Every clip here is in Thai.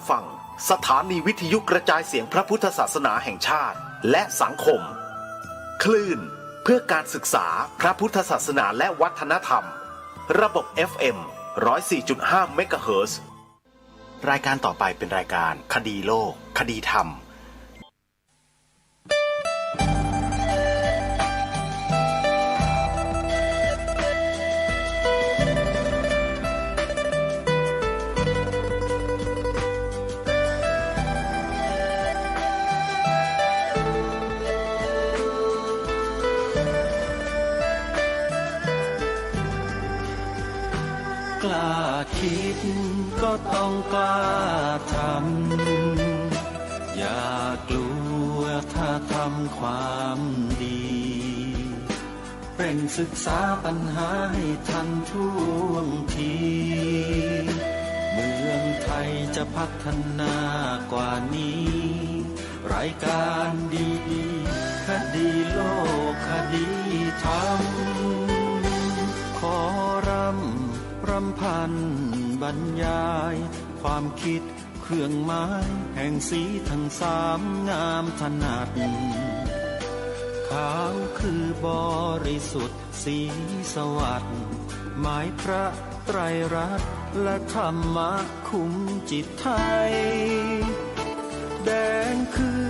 รับฟังสถานีวิทยุกระจายเสียงพระพุทธศาสนาแห่งชาติและสังคมคลื่นเพื่อการศึกษาพระพุทธศาสนาและวัฒนธรรมระบบ FM 104.5 เมกะเฮิรตซ์รายการต่อไปเป็นรายการคดีโลกคดีธรรมกล้าคิดก็ต้องกล้าทำอย่ากลัวถ้าทำความดีเร่งศึกษาปัญหาให้ทันท่วงทีเมืองไทยจะพัฒนากว่านี้รายการดีคดีโลกคดีธรรมขอรำพันบรรยายความคิดเครื่องหมายแห่งสีทั้งสามงามถนัดขาวคือบริสุทธิ์สีสวัสดิ์หมายพระไตรรัตน์และธรรมะคุ้มจิตไทยแดงคือ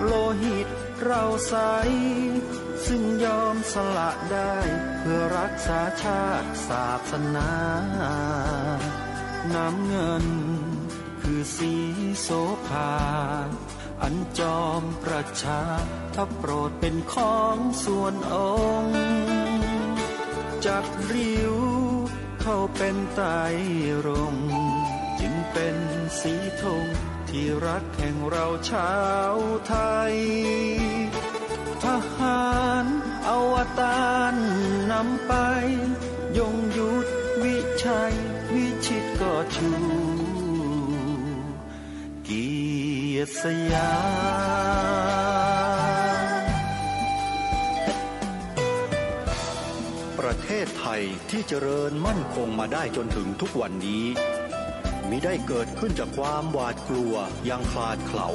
โลหิตเราใสซึ่งยอมสละได้เพื่อรักษาชาติศาสนาน้ำเงินคือสีโสภาอันจอมประชาถ้าโปรดเป็นของส่วนองค์จัดริ้วเข้าเป็นไตรรงค์จึงเป็นสีธงที่รักแห่งเราชาวไทยทหารอวตารนำไปยงยุทธวิชัยวิชิตก็ชูเกียรติสยามประเทศไทยที่เจริญมั่นคงมาได้จนถึงทุกวันนี้มิได้เกิดขึ้นจากความหวาดกลัวอย่างคลาดเขลา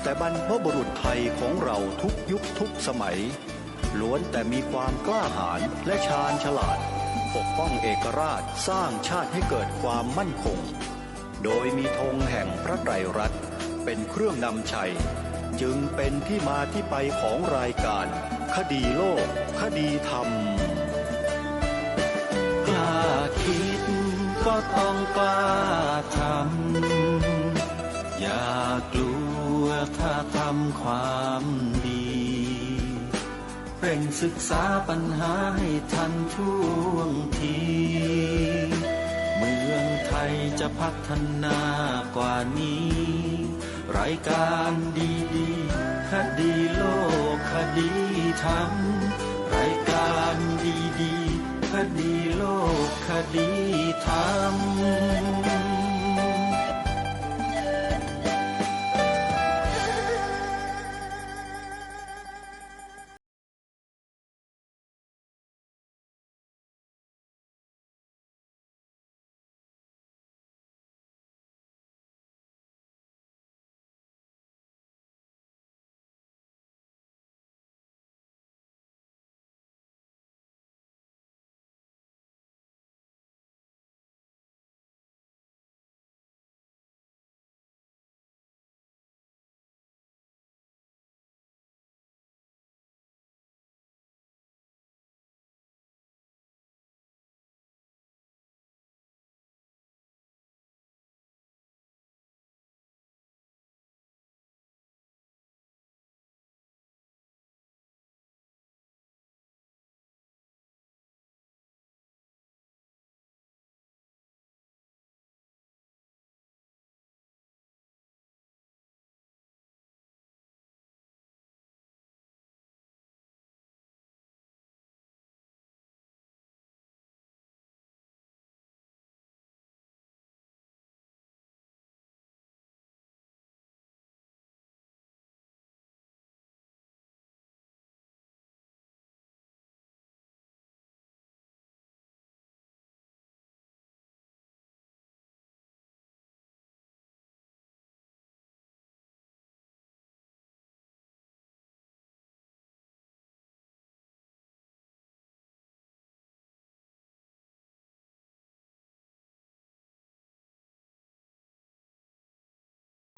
แต่บรรพบุรุษไทยของเราทุกยุคทุกสมัยล้วนแต่มีความกล้าหาญและชาญฉลาดปกป้องเอกราชสร้างชาติให้เกิดความมั่นคงโดยมีธงแห่งพระไตรรัตน์เป็นเครื่องนำชัยจึงเป็นที่มาที่ไปของรายการคดีโลกคดีธรรมกล้าคิดก็ต้องกล้าทำอย่ากลัวถ้าทำความดีเร่งศึกษาปัญหาให้ทันท่วงทีเมืองไทยจะพัฒนากว่านี้รายการดีคดีโลกคดีธรรมรายการดีคดีโลกคดีธรรม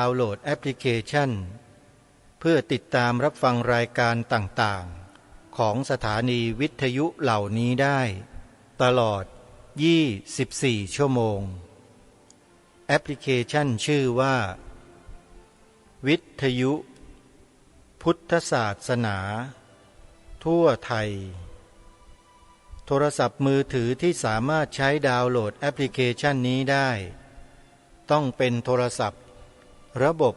ดาวน์โหลดแอปพลิเคชันเพื่อติดตามรับฟังรายการต่างๆของสถานีวิทยุเหล่านี้ได้ตลอด24 ชั่วโมงแอปพลิเคชันชื่อว่าวิทยุพุทธศาสนาทั่วไทยโทรศัพท์มือถือที่สามารถใช้ดาวน์โหลดแอปพลิเคชันนี้ได้ต้องเป็นโทรศัพท์ระบบ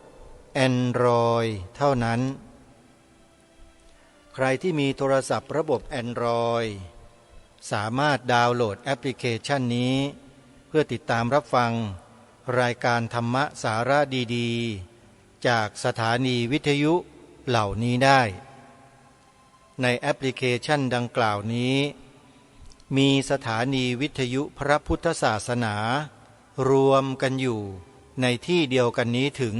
Android เท่านั้นใครที่มีโทรศัพท์ระบบ Android สามารถดาวน์โหลดแอปพลิเคชันนี้เพื่อติดตามรับฟังรายการธรรมะสาระดีๆจากสถานีวิทยุเหล่านี้ได้ในแอปพลิเคชันดังกล่าวนี้มีสถานีวิทยุพระพุทธศาสนารวมกันอยู่ในที่เดียวกันนี้ถึง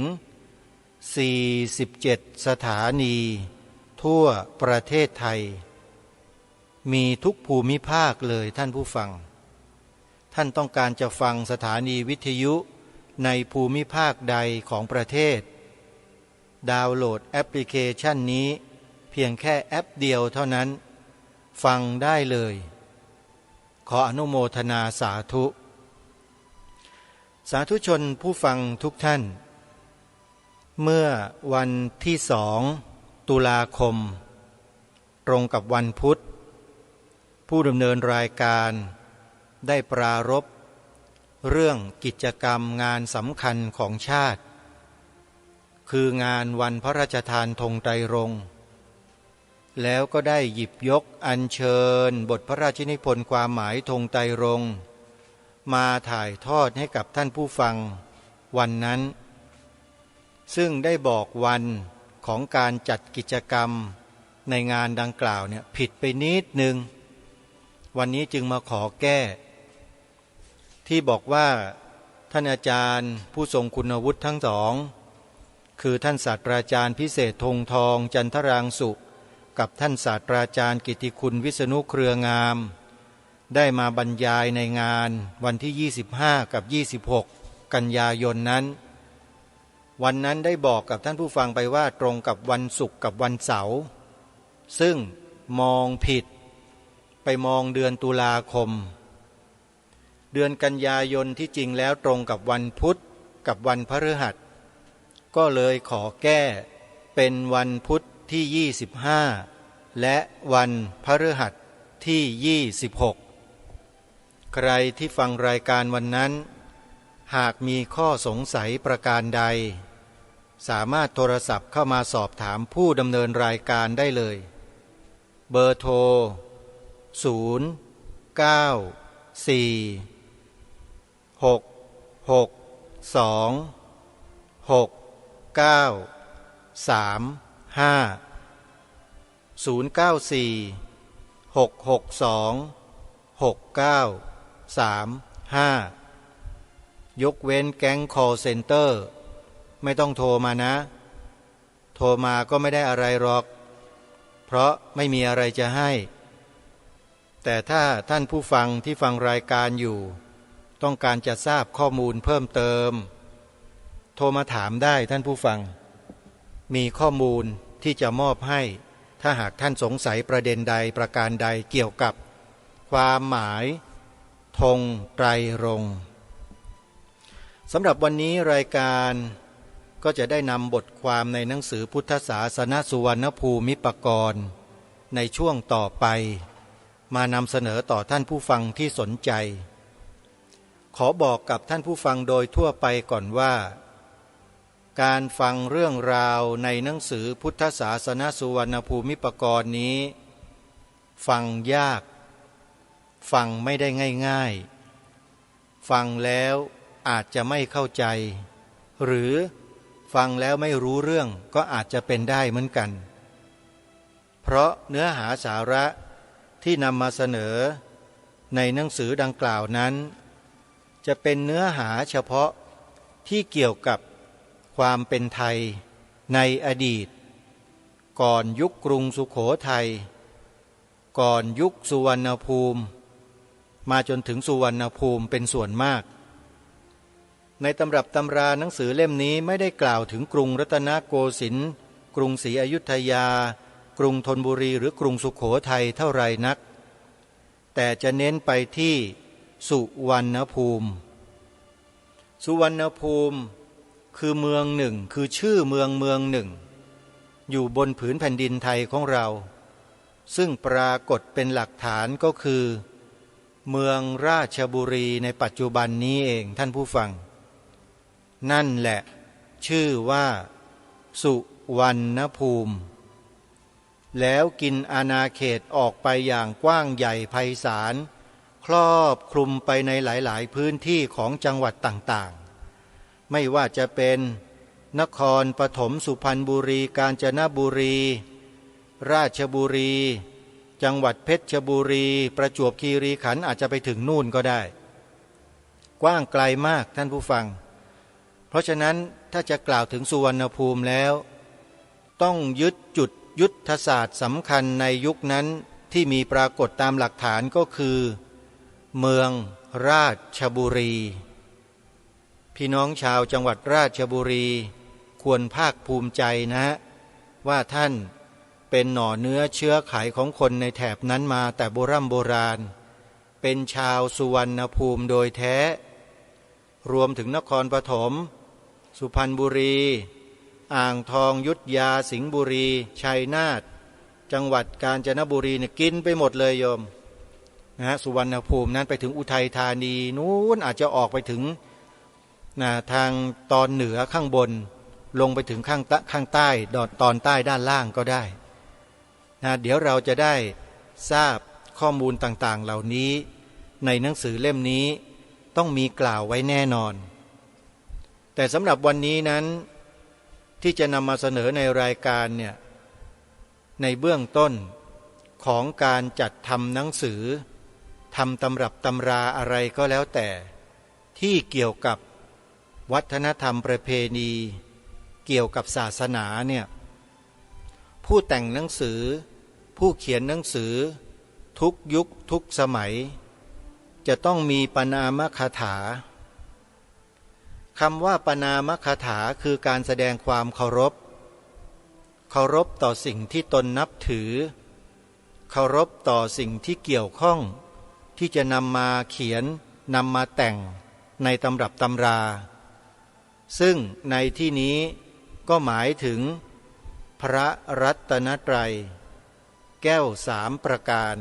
47 สถานีทั่วประเทศไทยมีทุกภูมิภาคเลยท่านผู้ฟังท่านต้องการจะฟังสถานีวิทยุในภูมิภาคใดของประเทศดาวน์โหลดแอปพลิเคชันนี้เพียงแค่แอปเดียวเท่านั้นฟังได้เลยขออนุโมทนาสาธุสาธุชนผู้ฟังทุกท่านเมื่อวันที่2 ตุลาคมตรงกับวันพุธผู้ดำเนินรายการได้ปรารภเรื่องกิจกรรมงานสำคัญของชาติคืองานวันพระราชทานธงไตรรงค์แล้วก็ได้หยิบยกอัญเชิญบทพระราชนิพนธ์ความหมายธงไตรรงค์มาถ่ายทอดให้กับท่านผู้ฟังวันนั้นซึ่งได้บอกวันของการจัดกิจกรรมในงานดังกล่าวเนี่ยผิดไปนิดนึงวันนี้จึงมาขอแก้ที่บอกว่าท่านอาจารย์ผู้ทรงคุณวุฒิทั้งสองคือท่านศาสตราจารย์พิเศษธงทองจันทรางสุกับท่านศาสตราจารย์กิติคุณวิษณุเครืองามได้มาบรรยายในงานวันที่25กับ26กันยายนนั้นวันนั้นได้บอกกับท่านผู้ฟังไปว่าตรงกับวันศุกร์กับวันเสาร์ซึ่งมองผิดไปมองเดือนตุลาคมเดือนกันยายนที่จริงแล้วตรงกับวันพุธกับวันพฤหัสก็เลยขอแก้เป็นวันพุธที่25และวันพฤหัสที่26ใครที่ฟังรายการวันนั้นหากมีข้อสงสัยประการใดสามารถโทรศัพท์เข้ามาสอบถามผู้ดำเนินรายการได้เลยเบอร์โทรยกเว้นแก๊งคอลเซ็นเตอร์ไม่ต้องโทรมานะโทรมาก็ไม่ได้อะไรหรอกเพราะไม่มีอะไรจะให้แต่ถ้าท่านผู้ฟังที่ฟังรายการอยู่ต้องการจะทราบข้อมูลเพิ่มเติมโทรมาถามได้ท่านผู้ฟังมีข้อมูลที่จะมอบให้ถ้าหากท่านสงสัยประเด็นใดประการใดเกี่ยวกับความหมายธงไตรรงค์สำหรับวันนี้รายการก็จะได้นำบทความในหนังสือพุทธศาสนสุวรรณภูมิปกรณ์ในช่วงต่อไปมานำเสนอต่อท่านผู้ฟังที่สนใจขอบอกกับท่านผู้ฟังโดยทั่วไปก่อนว่าการฟังเรื่องราวในหนังสือพุทธศาสนสุวรรณภูมิปกรณ์นี้ฟังยากฟังไม่ได้ง่ายๆฟังแล้วอาจจะไม่เข้าใจหรือฟังแล้วไม่รู้เรื่องก็อาจจะเป็นได้เหมือนกันเพราะเนื้อหาสาระที่นำมาเสนอในหนังสือดังกล่าวนั้นจะเป็นเนื้อหาเฉพาะที่เกี่ยวกับความเป็นไทยในอดีตก่อนยุคกรุงสุโขทัยก่อนยุคสุวรรณภูมิมาจนถึงสุวรรณภูมิเป็นส่วนมาก ในตำรับตำราหนังสือเล่มนี้ไม่ได้กล่าวถึงกรุงรัตนโกสินทร์กรุงศรีอยุธยากรุงธนบุรีหรือกรุงสุโขทัยเท่าไรนักแต่จะเน้นไปที่สุวรรณภูมิสุวรรณภูมิคือเมืองหนึ่งคือชื่อเมืองหนึ่งอยู่บนผืนแผ่นดินไทยของเราซึ่งปรากฏเป็นหลักฐานก็คือเมืองราชบุรีในปัจจุบันนี้เองท่านผู้ฟังนั่นแหละชื่อว่าสุวรรณภูมิแล้วกินอาณาเขตออกไปอย่างกว้างใหญ่ไพศาลครอบคลุมไปในหลายๆพื้นที่ของจังหวัดต่างๆไม่ว่าจะเป็นนครปฐมสุพรรณบุรีกาญจนบุรีราชบุรีจังหวัดเพชรบุรีประจวบคีรีขันธ์อาจจะไปถึงนู่นก็ได้กว้างไกลมากท่านผู้ฟังเพราะฉะนั้นถ้าจะกล่าวถึงสุวรรณภูมิแล้วต้องยึดจุดยุทธศาสตร์สำคัญในยุคนั้นที่มีปรากฏตามหลักฐานก็คือเมืองราชบุรีพี่น้องชาวจังหวัดราชบุรีควรภาคภูมิใจนะว่าท่านเป็นหน่อเนื้อเชื้อไขของคนในแถบนั้นมาแต่โบราณเป็นชาวสุวรรณภูมิโดยแท้รวมถึงนครปฐมสุพรรณบุรีอ่างทองอยุธยาสิงห์บุรีชัยนาทจังหวัดกาญจนบุรีเนี่ยกินไปหมดเลยโยมนะสุวรรณภูมินั้นไปถึงอุทัยธานีนู้นอาจจะออกไปถึงทางตอนเหนือข้างบนลงไปถึงข้างใต้ตอนใต้ด้านล่างก็ได้เดี๋ยวเราจะได้ทราบข้อมูลต่างๆเหล่านี้ในหนังสือเล่มนี้ต้องมีกล่าวไว้แน่นอนแต่สำหรับวันนี้นั้นที่จะนำมาเสนอในรายการเนี่ยในเบื้องต้นของการจัดทำหนังสือทำตำรับตำราอะไรก็แล้วแต่ที่เกี่ยวกับวัฒนธรรมประเพณีเกี่ยวกับศาสนาเนี่ยผู้แต่งหนังสือผู้เขียนหนังสือทุกยุคทุกสมัยจะต้องมีปณามคถาคำว่าปณามคถาคือการแสดงความเคารพต่อสิ่งที่ตนนับถือเคารพต่อสิ่งที่เกี่ยวข้องที่จะนำมาเขียนนำมาแต่งในตำรับตำราซึ่งในที่นี้ก็หมายถึงพระรัตนตรัยแก้ว3ประการ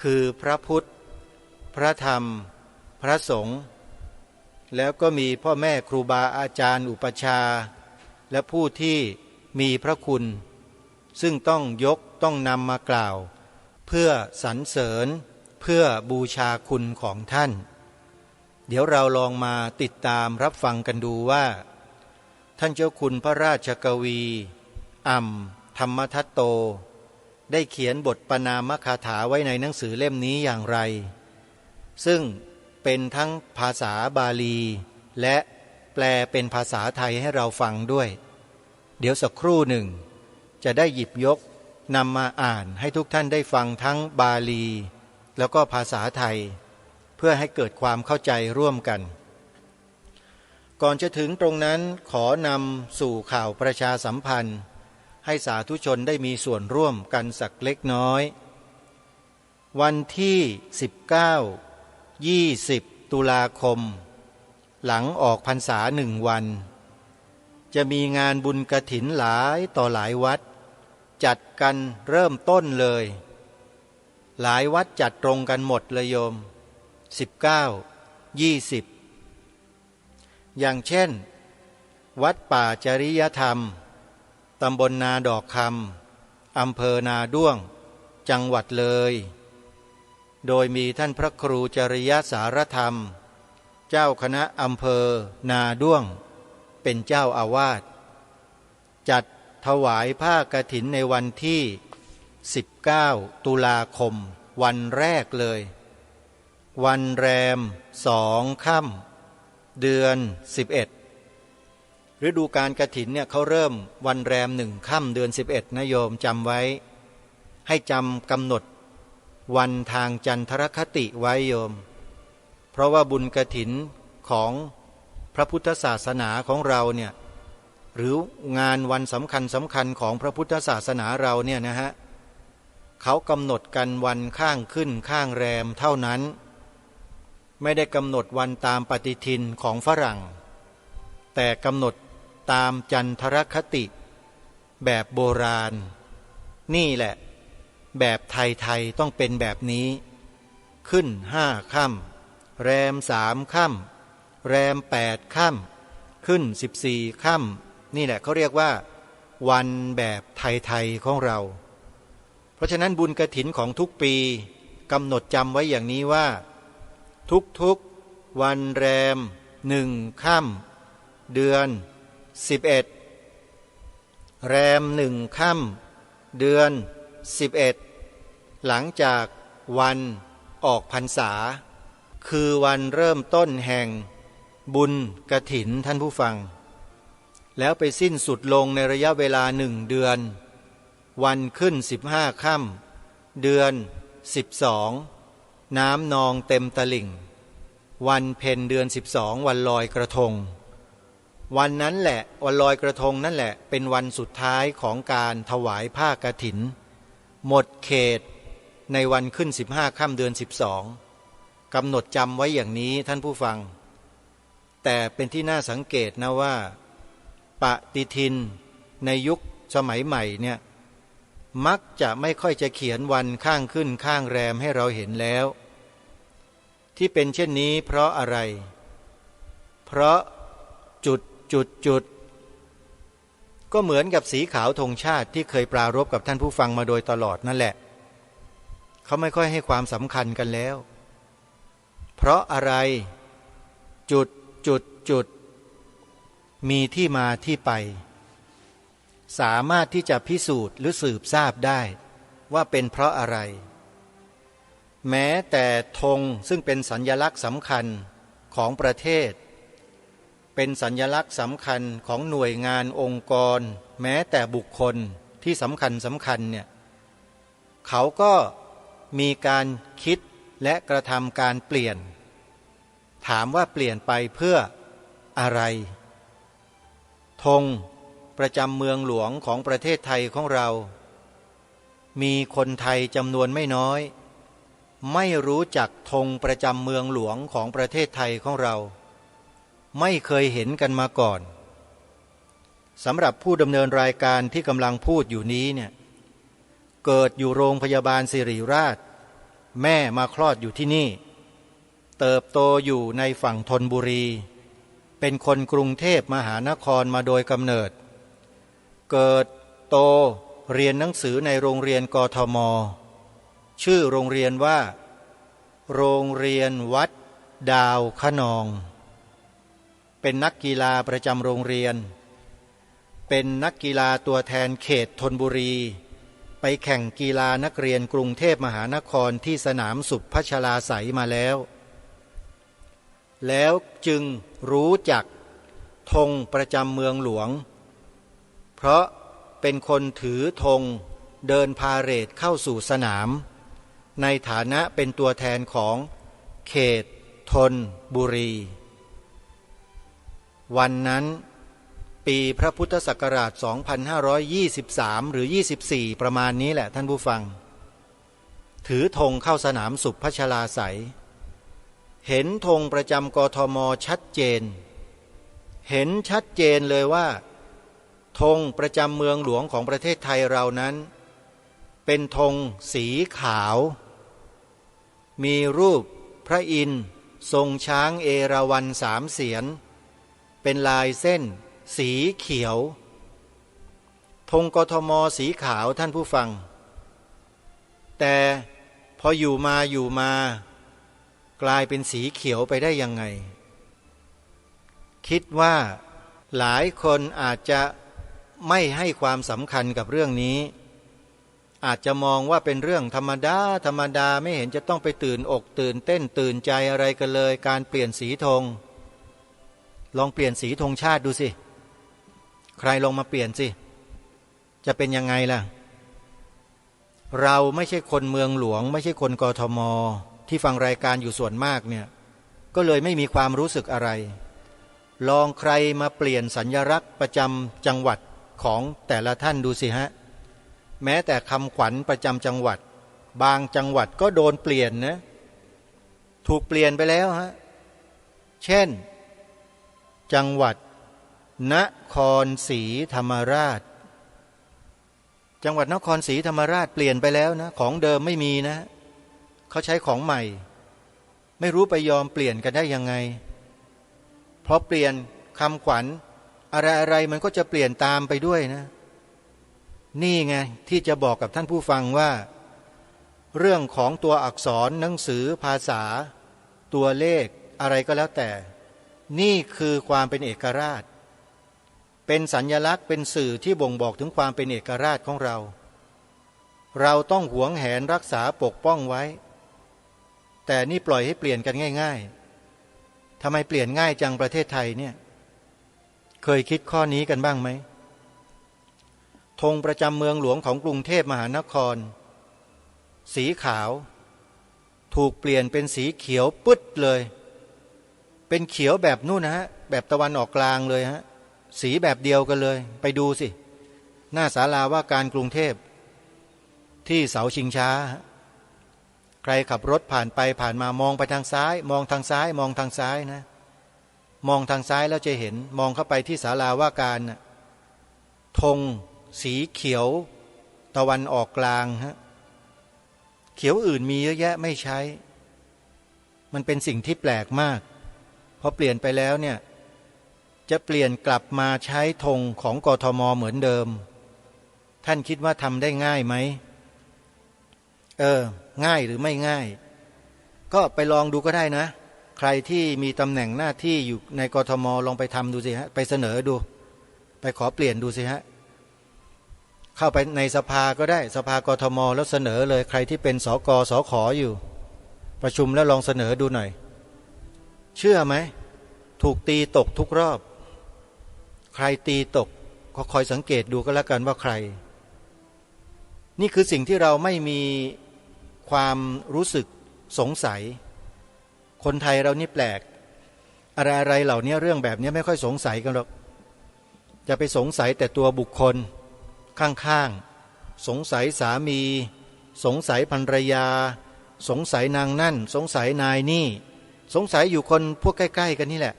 คือพระพุทธพระธรรมพระสงฆ์แล้วก็มีพ่อแม่ครูบาอาจารย์อุปชาและผู้ที่มีพระคุณซึ่งต้องยกต้องนำมากล่าวเพื่อสรรเสริญเพื่อบูชาคุณของท่านเดี๋ยวเราลองมาติดตามรับฟังกันดูว่าท่านเจ้าคุณพระราชกวีอ่ำธรรมทัตโตได้เขียนบทปณามคถาไว้ในหนังสือเล่มนี้อย่างไรซึ่งเป็นทั้งภาษาบาลีและแปลเป็นภาษาไทยให้เราฟังด้วยเดี๋ยวสักครู่หนึ่งจะได้หยิบยกนำมาอ่านให้ทุกท่านได้ฟังทั้งบาลีแล้วก็ภาษาไทยเพื่อให้เกิดความเข้าใจร่วมกันก่อนจะถึงตรงนั้นขอนำสู่ข่าวประชาสัมพันธ์ให้สาธุชนได้มีส่วนร่วมกันสักเล็กน้อยวันที่19-20 ตุลาคมหลังออกพรรษา1 วันจะมีงานบุญกฐินหลายต่อหลายวัดจัดกันเริ่มต้นเลยหลายวัดจัดตรงกันหมดเลยโยม19-20อย่างเช่นวัดป่าจริยธรรมตำบลนาดอกคำอำเภอนาด้วงจังหวัดเลยโดยมีท่านพระครูจริยสารธรรมเจ้าคณะอำเภอนาด้วงเป็นเจ้าอาวาสจัดถวายผ้ากฐินในวันที่19 ตุลาคมวันแรกเลยวันแรม2 ค่ำเดือน11ฤดูกาลกฐินเนี่ยเขาเริ่มวันแรม1 ค่ำเดือน11นะโยมจำไว้ให้จำกำหนดวันทางจันทรคติไว้โยมเพราะว่าบุญกฐินของพ ระพุทธศาสนาของเราเนี่ยหรืองานวันสำคัญของพระพุทธศาสนาเราเนี่ยนะฮะเขากำหนดกันวันข้างขึ้นข้างแรมเท่านั้นไม่ได้กำหนดวันตามปฏิทินของฝรั่งแต่กำหนดตามจันทรคติแบบโบราณนี่แหละแบบไทยต้องเป็นแบบนี้ขึ้น5 ค่ำแรม3 ค่ำแรม8 ค่ำขึ้น14 ค่ำนี่แหละเขาเรียกว่าวันแบบไทยของเราเพราะฉะนั้นบุญกฐินของทุกปีกำหนดจำไว้อย่างนี้ว่าทุกวันแรม1 ค่ำเดือน11แรม1 ค่ำเดือน11หลังจากวันออกพรรษาคือวันเริ่มต้นแห่งบุญกฐินท่านผู้ฟังแล้วไปสิ้นสุดลงในระยะเวลา1 เดือนวันขึ้น15 ค่ำเดือน12น้ำนองเต็มตลิ่งวันเพ็ญเดือน12วันลอยกระทงวันนั้นแหละวันลอยกระทงนั่นแหละเป็นวันสุดท้ายของการถวายผ้ากฐินหมดเขตในวันขึ้น15 ค่ำเดือน12กำหนดจำไว้อย่างนี้ท่านผู้ฟังแต่เป็นที่น่าสังเกตนะว่าปฏิทินในยุคสมัยใหม่เนี่ยมักจะไม่ค่อยจะเขียนวันข้างขึ้นข้างแรมให้เราเห็นแล้วที่เป็นเช่นนี้เพราะอะไรเพราะจุดก็เหมือนกับสีขาวธงชาติที่เคยปรารภกับท่านผู้ฟังมาโดยตลอดนั่นแหละเขาไม่ค่อยให้ความสำคัญกันแล้วเพราะอะไรจุดมีที่มาที่ไปสามารถที่จะพิสูจน์หรือสืบทราบได้ว่าเป็นเพราะอะไรแม้แต่ธงซึ่งเป็นสัญลักษณ์สำคัญของประเทศเป็นสัญลักษณ์สำคัญของหน่วยงานองค์กรแม้แต่บุคคลที่สำคัญเนี่ยเขาก็มีการคิดและกระทำการเปลี่ยนถามว่าเปลี่ยนไปเพื่ออะไรธงประจำเมืองหลวงของประเทศไทยของเรามีคนไทยจำนวนไม่น้อยไม่รู้จักธงประจำเมืองหลวงของประเทศไทยของเราไม่เคยเห็นกันมาก่อนสำหรับผู้ดำเนินรายการที่กำลังพูดอยู่นี้เนี่ยเกิดอยู่โรงพยาบาลศิริราชแม่มาคลอดอยู่ที่นี่เติบโตอยู่ในฝั่งธนบุรีเป็นคนกรุงเทพมหานครมาโดยกำเนิดเกิดโตเรียนหนังสือในโรงเรียนกทม.ชื่อโรงเรียนว่าโรงเรียนวัดดาวคะนองเป็นนักกีฬาประจำโรงเรียนเป็นนักกีฬาตัวแทนเขตธนบุรีไปแข่งกีฬานักเรียนกรุงเทพมหานครที่สนามสุขพัชราไสยมาแล้วจึงรู้จักธงประจำเมืองหลวงเพราะเป็นคนถือธงเดินพาเหรดเข้าสู่สนามในฐานะเป็นตัวแทนของเขตธนบุรีวันนั้นปีพระพุทธศักราช 2523 หรือ 24 ประมาณนี้แหละท่านผู้ฟังถือธงเข้าสนามสุขพัชราไสยเห็นธงประจำกทม.ชัดเจนเห็นชัดเจนเลยว่าธงประจำเมืองหลวงของประเทศไทยเรานั้นเป็นธงสีขาวมีรูปพระอินทร์ทรงช้างเอราวัณ3 เสียนเป็นลายเส้นสีเขียวธงกทม.สีขาวท่านผู้ฟังแต่พออยู่มากลายเป็นสีเขียวไปได้ยังไงคิดว่าหลายคนอาจจะไม่ให้ความสำคัญกับเรื่องนี้อาจจะมองว่าเป็นเรื่องธรรมดาไม่เห็นจะต้องไปตื่นอกตื่นเต้นตื่นใจอะไรกันเลยการเปลี่ยนสีธงลองเปลี่ยนสีธงชาติดูสิใครลองมาเปลี่ยนสิจะเป็นยังไงล่ะเราไม่ใช่คนเมืองหลวงไม่ใช่คนกทม.ที่ฟังรายการอยู่ส่วนมากเนี่ยก็เลยไม่มีความรู้สึกอะไร ลองใครมาเปลี่ยนสัญลักษณ์ประจำจังหวัดของแต่ละท่านดูสิฮะแม้แต่คำขวัญประจำจังหวัดบางจังหวัดก็โดนเปลี่ยนนะถูกเปลี่ยนไปแล้วฮะเช่นจังหวัดนครศรีธรรมราชจังหวัดนครศรีธรรมราชเปลี่ยนไปแล้วนะของเดิมไม่มีนะเขาใช้ของใหม่ไม่รู้ไปยอมเปลี่ยนกันได้ยังไงเพราะเปลี่ยนคำขวัญอะไรๆมันก็จะเปลี่ยนตามไปด้วยนะนี่ไงที่จะบอกกับท่านผู้ฟังว่าเรื่องของตัวอักษรหนังสือภาษาตัวเลขอะไรก็แล้วแต่นี่คือความเป็นเอกราชเป็นสัญลักษณ์เป็นสื่อที่บ่งบอกถึงความเป็นเอกราชของเราเราต้องหวงแหนรักษาปกป้องไว้แต่นี่ปล่อยให้เปลี่ยนกันง่ายๆทำไมเปลี่ยนง่ายจังประเทศไทยเนี่ยเคยคิดข้อนี้กันบ้างไหมธงประจำเมืองหลวงของกรุงเทพมหานครสีขาวถูกเปลี่ยนเป็นสีเขียวปึ๊ดเลยเป็นเขียวแบบนู่นนะฮะแบบตะวันออกกลางเลยฮะสีแบบเดียวกันเลยไปดูสิหน้าศาลาว่าการกรุงเทพที่เสาชิงช้าใครขับรถผ่านไปผ่านมามองไปทางซ้ายมองทางซ้ายมองทางซ้ายนะมองทางซ้ายแล้วจะเห็นมองเข้าไปที่ศาลาว่าการธงสีเขียวตะวันออกกลางฮะเขียวอื่นมีเยอะแยะไม่ใช้มันเป็นสิ่งที่แปลกมากพอเปลี่ยนไปแล้วเนี่ยจะเปลี่ยนกลับมาใช้ธงของกทมเหมือนเดิมท่านคิดว่าทำได้ง่ายไหมง่ายหรือไม่ง่ายก็ไปลองดูก็ได้นะใครที่มีตำแหน่งหน้าที่อยู่ในกทมลองไปทำดูสิฮะไปเสนอดูไปขอเปลี่ยนดูสิฮะเข้าไปในสภาก็ได้สภากทมแล้วเสนอเลยใครที่เป็นสกสขอยู่ประชุมแล้วลองเสนอดูหน่อยเชื่อไหมถูกตีตกทุกรอบใครตีตกก็คอยสังเกตดูก็แล้วกันว่าใครนี่คือสิ่งที่เราไม่มีความรู้สึกสงสัยคนไทยเรานี่แปลกอะไรๆเหล่านี้เรื่องแบบนี้ไม่ค่อยสงสัยกันหรอกจะไปสงสัยแต่ตัวบุคคลข้างๆสงสัยสามีสงสัยภรรยาสงสัยนางนั่นสงสัยนายนี่สงสัยอยู่คนพวกใกล้ๆกันนี่แหละ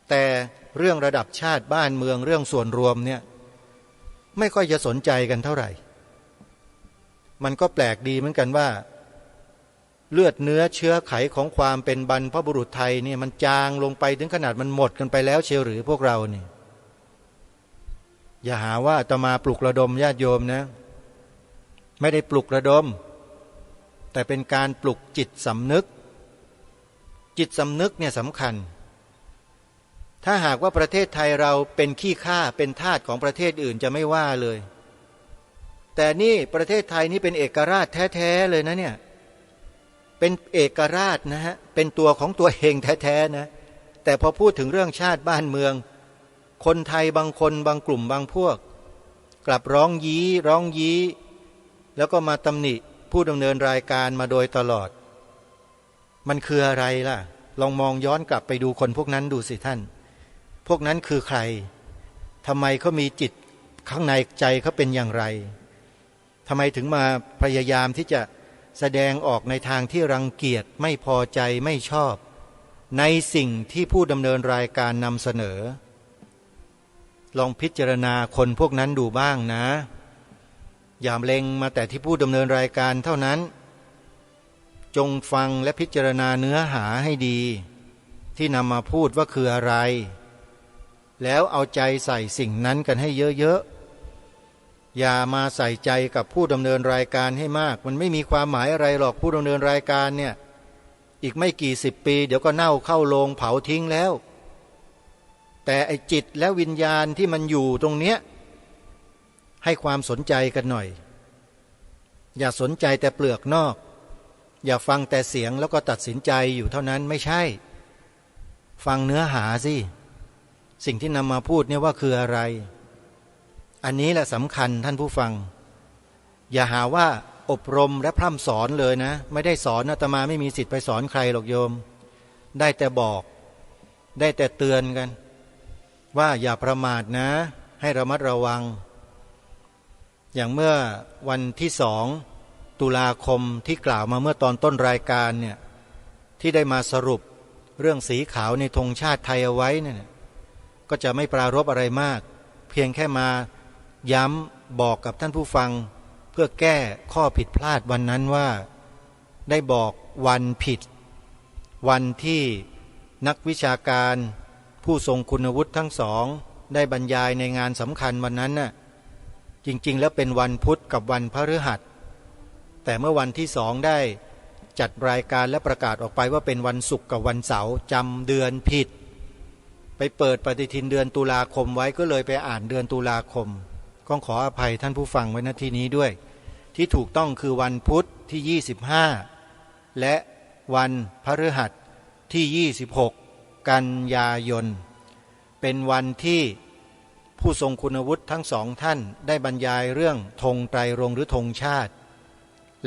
แต่เรื่องระดับชาติบ้านเมืองเรื่องส่วนรวมเนี่ยไม่ค่อยจะสนใจกันเท่าไหร่มันก็แปลกดีเหมือนกันว่าเลือดเนื้อเชื้อไขของความเป็นบรรพบุรุษไทยเนี่ยมันจางลงไปถึงขนาดมันหมดกันไปแล้วเชียวหรือพวกเราเนี่ยอย่าหาว่าอาตมาปลุกระดมญาติโยมนะไม่ได้ปลุกระดมแต่เป็นการปลุกจิตสำนึกจิตสำนึกเนี่ยสำคัญถ้าหากว่าประเทศไทยเราเป็นขี้ข้าเป็นทาสของประเทศอื่นจะไม่ว่าเลยแต่นี่ประเทศไทยนี่เป็นเอกราชแท้ๆเลยนะเนี่ยเป็นเอกราชนะฮะเป็นตัวของตัวเองแท้ๆนะแต่พอพูดถึงเรื่องชาติบ้านเมืองคนไทยบางคนบางกลุ่มบางพวกกลับร้องยี้แล้วก็มาตำหนิผู้ดำเนินรายการมาโดยตลอดมันคืออะไรล่ะลองมองย้อนกลับไปดูคนพวกนั้นดูสิท่านพวกนั้นคือใครทำไมเขามีจิตข้างในใจเขาเป็นอย่างไรทำไมถึงมาพยายามที่จะแสดงออกในทางที่รังเกียจไม่พอใจไม่ชอบในสิ่งที่ผู้ดำเนินรายการนำเสนอลองพิจารณาคนพวกนั้นดูบ้างนะอย่าเล็งมาแต่ที่ผู้ดำเนินรายการเท่านั้นจงฟังและพิจารณาเนื้อหาให้ดีที่นำมาพูดว่าคืออะไรแล้วเอาใจใส่สิ่งนั้นกันให้เยอะๆอย่ามาใส่ใจกับผู้ดำเนินรายการให้มากมันไม่มีความหมายอะไรหรอกผู้ดำเนินรายการเนี่ยอีกไม่กี่สิบปีเดี๋ยวก็เน่าเข้าโลงเผาทิ้งแล้วแต่ไอ้จิตและวิญญาณที่มันอยู่ตรงเนี้ยให้ความสนใจกันหน่อยอย่าสนใจแต่เปลือกนอกอย่าฟังแต่เสียงแล้วก็ตัดสินใจอยู่เท่านั้นไม่ใช่ฟังเนื้อหาสิสิ่งที่นำมาพูดเนี่ยว่าคืออะไรอันนี้แหละสำคัญท่านผู้ฟังอย่าหาว่าอบรมและพร่ำสอนเลยนะไม่ได้สอนอาตมาไม่มีสิทธิ์ไปสอนใครหรอกโยมได้แต่บอก ได้แต่เตือนกันว่าอย่าประมาทนะให้ระมัดระวังอย่างเมื่อวันที่2 ตุลาคมที่กล่าวมาเมื่อตอนต้นรายการเนี่ยที่ได้มาสรุปเรื่องสีขาวในธงชาติไทยเอาไว้เนี่ยก็จะไม่ปรารภอะไรมากเพียงแค่มาย้ำบอกกับท่านผู้ฟังเพื่อแก้ข้อผิดพลาดวันนั้นว่าได้บอกวันผิดวันที่นักวิชาการผู้ทรงคุณวุฒิทั้งสองได้บรรยายในงานสำคัญวันนั้นน่ะจริงๆแล้วเป็นวันพุธกับวันพฤหัสแต่เมื่อวันที่2ได้จัดรายการและประกาศออกไปว่าเป็นวันศุกร์กับวันเสาร์จำเดือนผิดไปเปิดปฏิทินเดือนตุลาคมไว้ก็เลยไปอ่านเดือนตุลาคมก็ขออภัยท่านผู้ฟังไว้ณที่นี้ด้วยที่ถูกต้องคือวันพุธที่25และวันพฤหัสที่26กันยายนเป็นวันที่ผู้ทรงคุณวุฒิทั้งสองท่านได้บรรยายเรื่องธงไตรรงค์หรือธงชาติ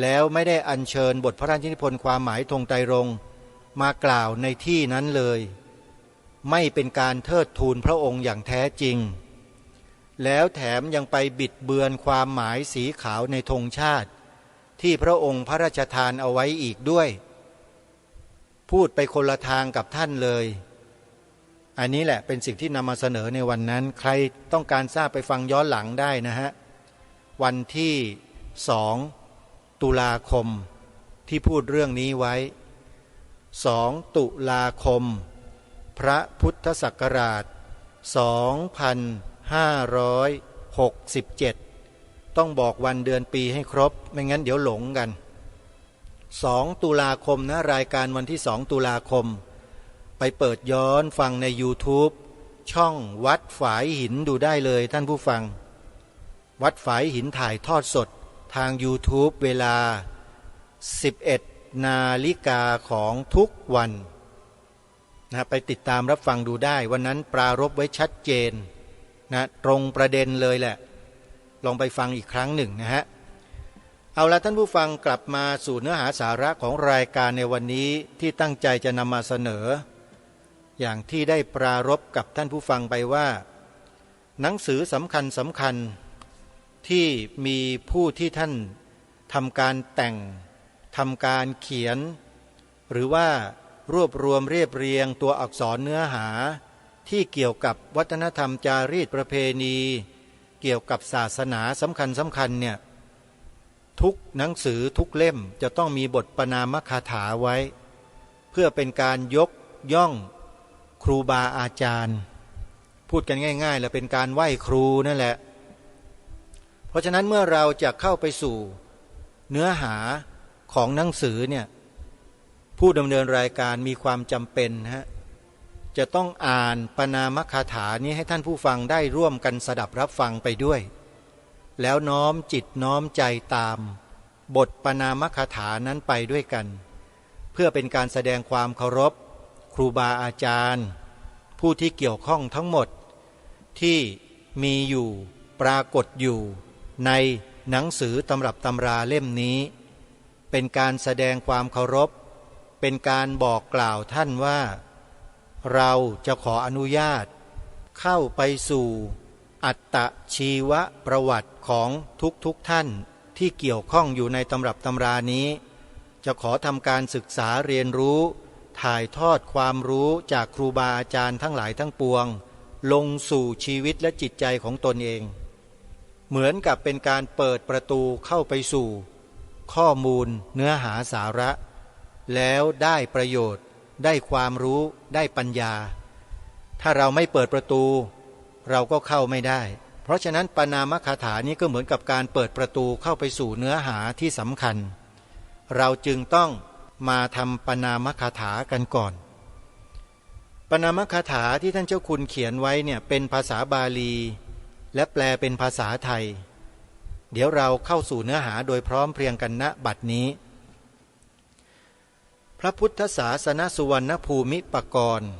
แล้วไม่ได้อัญเชิญบทพระราชนิพนธ์ความหมายธงไตรรงค์มากล่าวในที่นั้นเลยไม่เป็นการเทิดทูนพระองค์อย่างแท้จริงแล้วแถมยังไปบิดเบือนความหมายสีขาวในธงชาติที่พระองค์พระราชทานเอาไว้อีกด้วยพูดไปคนละทางกับท่านเลยอันนี้แหละเป็นสิ่งที่นำมาเสนอในวันนั้นใครต้องการทราบไปฟังย้อนหลังได้นะฮะวันที่2 ตุลาคมที่พูดเรื่องนี้ไว้2 ตุลาคมพระพุทธศักราช2567ต้องบอกวันเดือนปีให้ครบไม่งั้นเดี๋ยวหลงกัน2 ตุลาคมนะรายการวันที่2 ตุลาคมไปเปิดย้อนฟังใน YouTube ช่องวัดฝายหินดูได้เลยท่านผู้ฟังวัดฝายหินถ่ายทอดสดทาง YouTube เวลา 11 นาฬิกาของทุกวันนะไปติดตามรับฟังดูได้วันนั้นปรารภไว้ชัดเจนนะตรงประเด็นเลยแหละลองไปฟังอีกครั้งหนึ่งนะฮะเอาละท่านผู้ฟังกลับมาสู่เนื้อหาสาระของรายการในวันนี้ที่ตั้งใจจะนำมาเสนออย่างที่ได้ปรารภกับท่านผู้ฟังไปว่าหนังสือสำคัญที่มีผู้ที่ท่านทำการแต่งทำการเขียนหรือว่ารวบรวมเรียบเรียงตัวอักษรเนื้อหาที่เกี่ยวกับวัฒนธรรมจารีตประเพณีเกี่ยวกับศาสนาสำคัญเนี่ยทุกหนังสือทุกเล่มจะต้องมีบทประนามคาถาไว้เพื่อเป็นการยกย่องครูบาอาจารย์พูดกันง่ายๆแล้วเป็นการไหว้ครูนั่นแหละเพราะฉะนั้นเมื่อเราจะเข้าไปสู่เนื้อหาของหนังสือเนี่ยผู้ดำเนินรายการมีความจำเป็นจะต้องอ่านประนามคาถานี้ให้ท่านผู้ฟังได้ร่วมกันสดับรับฟังไปด้วยแล้วน้อมจิตน้อมใจตามบทประนามคาถานั้นไปด้วยกันเพื่อเป็นการแสดงความเคารพครูบาอาจารย์ผู้ที่เกี่ยวข้องทั้งหมดที่มีอยู่ปรากฏอยู่ในหนังสือตำรับตำราเล่มนี้เป็นการแสดงความเคารพเป็นการบอกกล่าวท่านว่าเราจะขออนุญาตเข้าไปสู่อัตตชีวประวัติของทุกท่านที่เกี่ยวข้องอยู่ในตำรับตำรานี้จะขอทำการศึกษาเรียนรู้ถ่ายทอดความรู้จากครูบาอาจารย์ทั้งหลายทั้งปวงลงสู่ชีวิตและจิตใจของตนเองเหมือนกับเป็นการเปิดประตูเข้าไปสู่ข้อมูลเนื้อหาสาระแล้วได้ประโยชน์ได้ความรู้ได้ปัญญาถ้าเราไม่เปิดประตูเราก็เข้าไม่ได้เพราะฉะนั้นประนามคาถานี้ก็เหมือนกับการเปิดประตูเข้าไปสู่เนื้อหาที่สำคัญเราจึงต้องมาทำประนามคาถากันก่อนประนามคาถาที่ท่านเจ้าคุณเขียนไว้เนี่ยเป็นภาษาบาลีและแปลเป็นภาษาไทยเดี๋ยวเราเข้าสู่เนื้อหาโดยพร้อมเพรียงกันณบัดนี้พระพุทธศาสนสุวรรณภูมิปกรณ์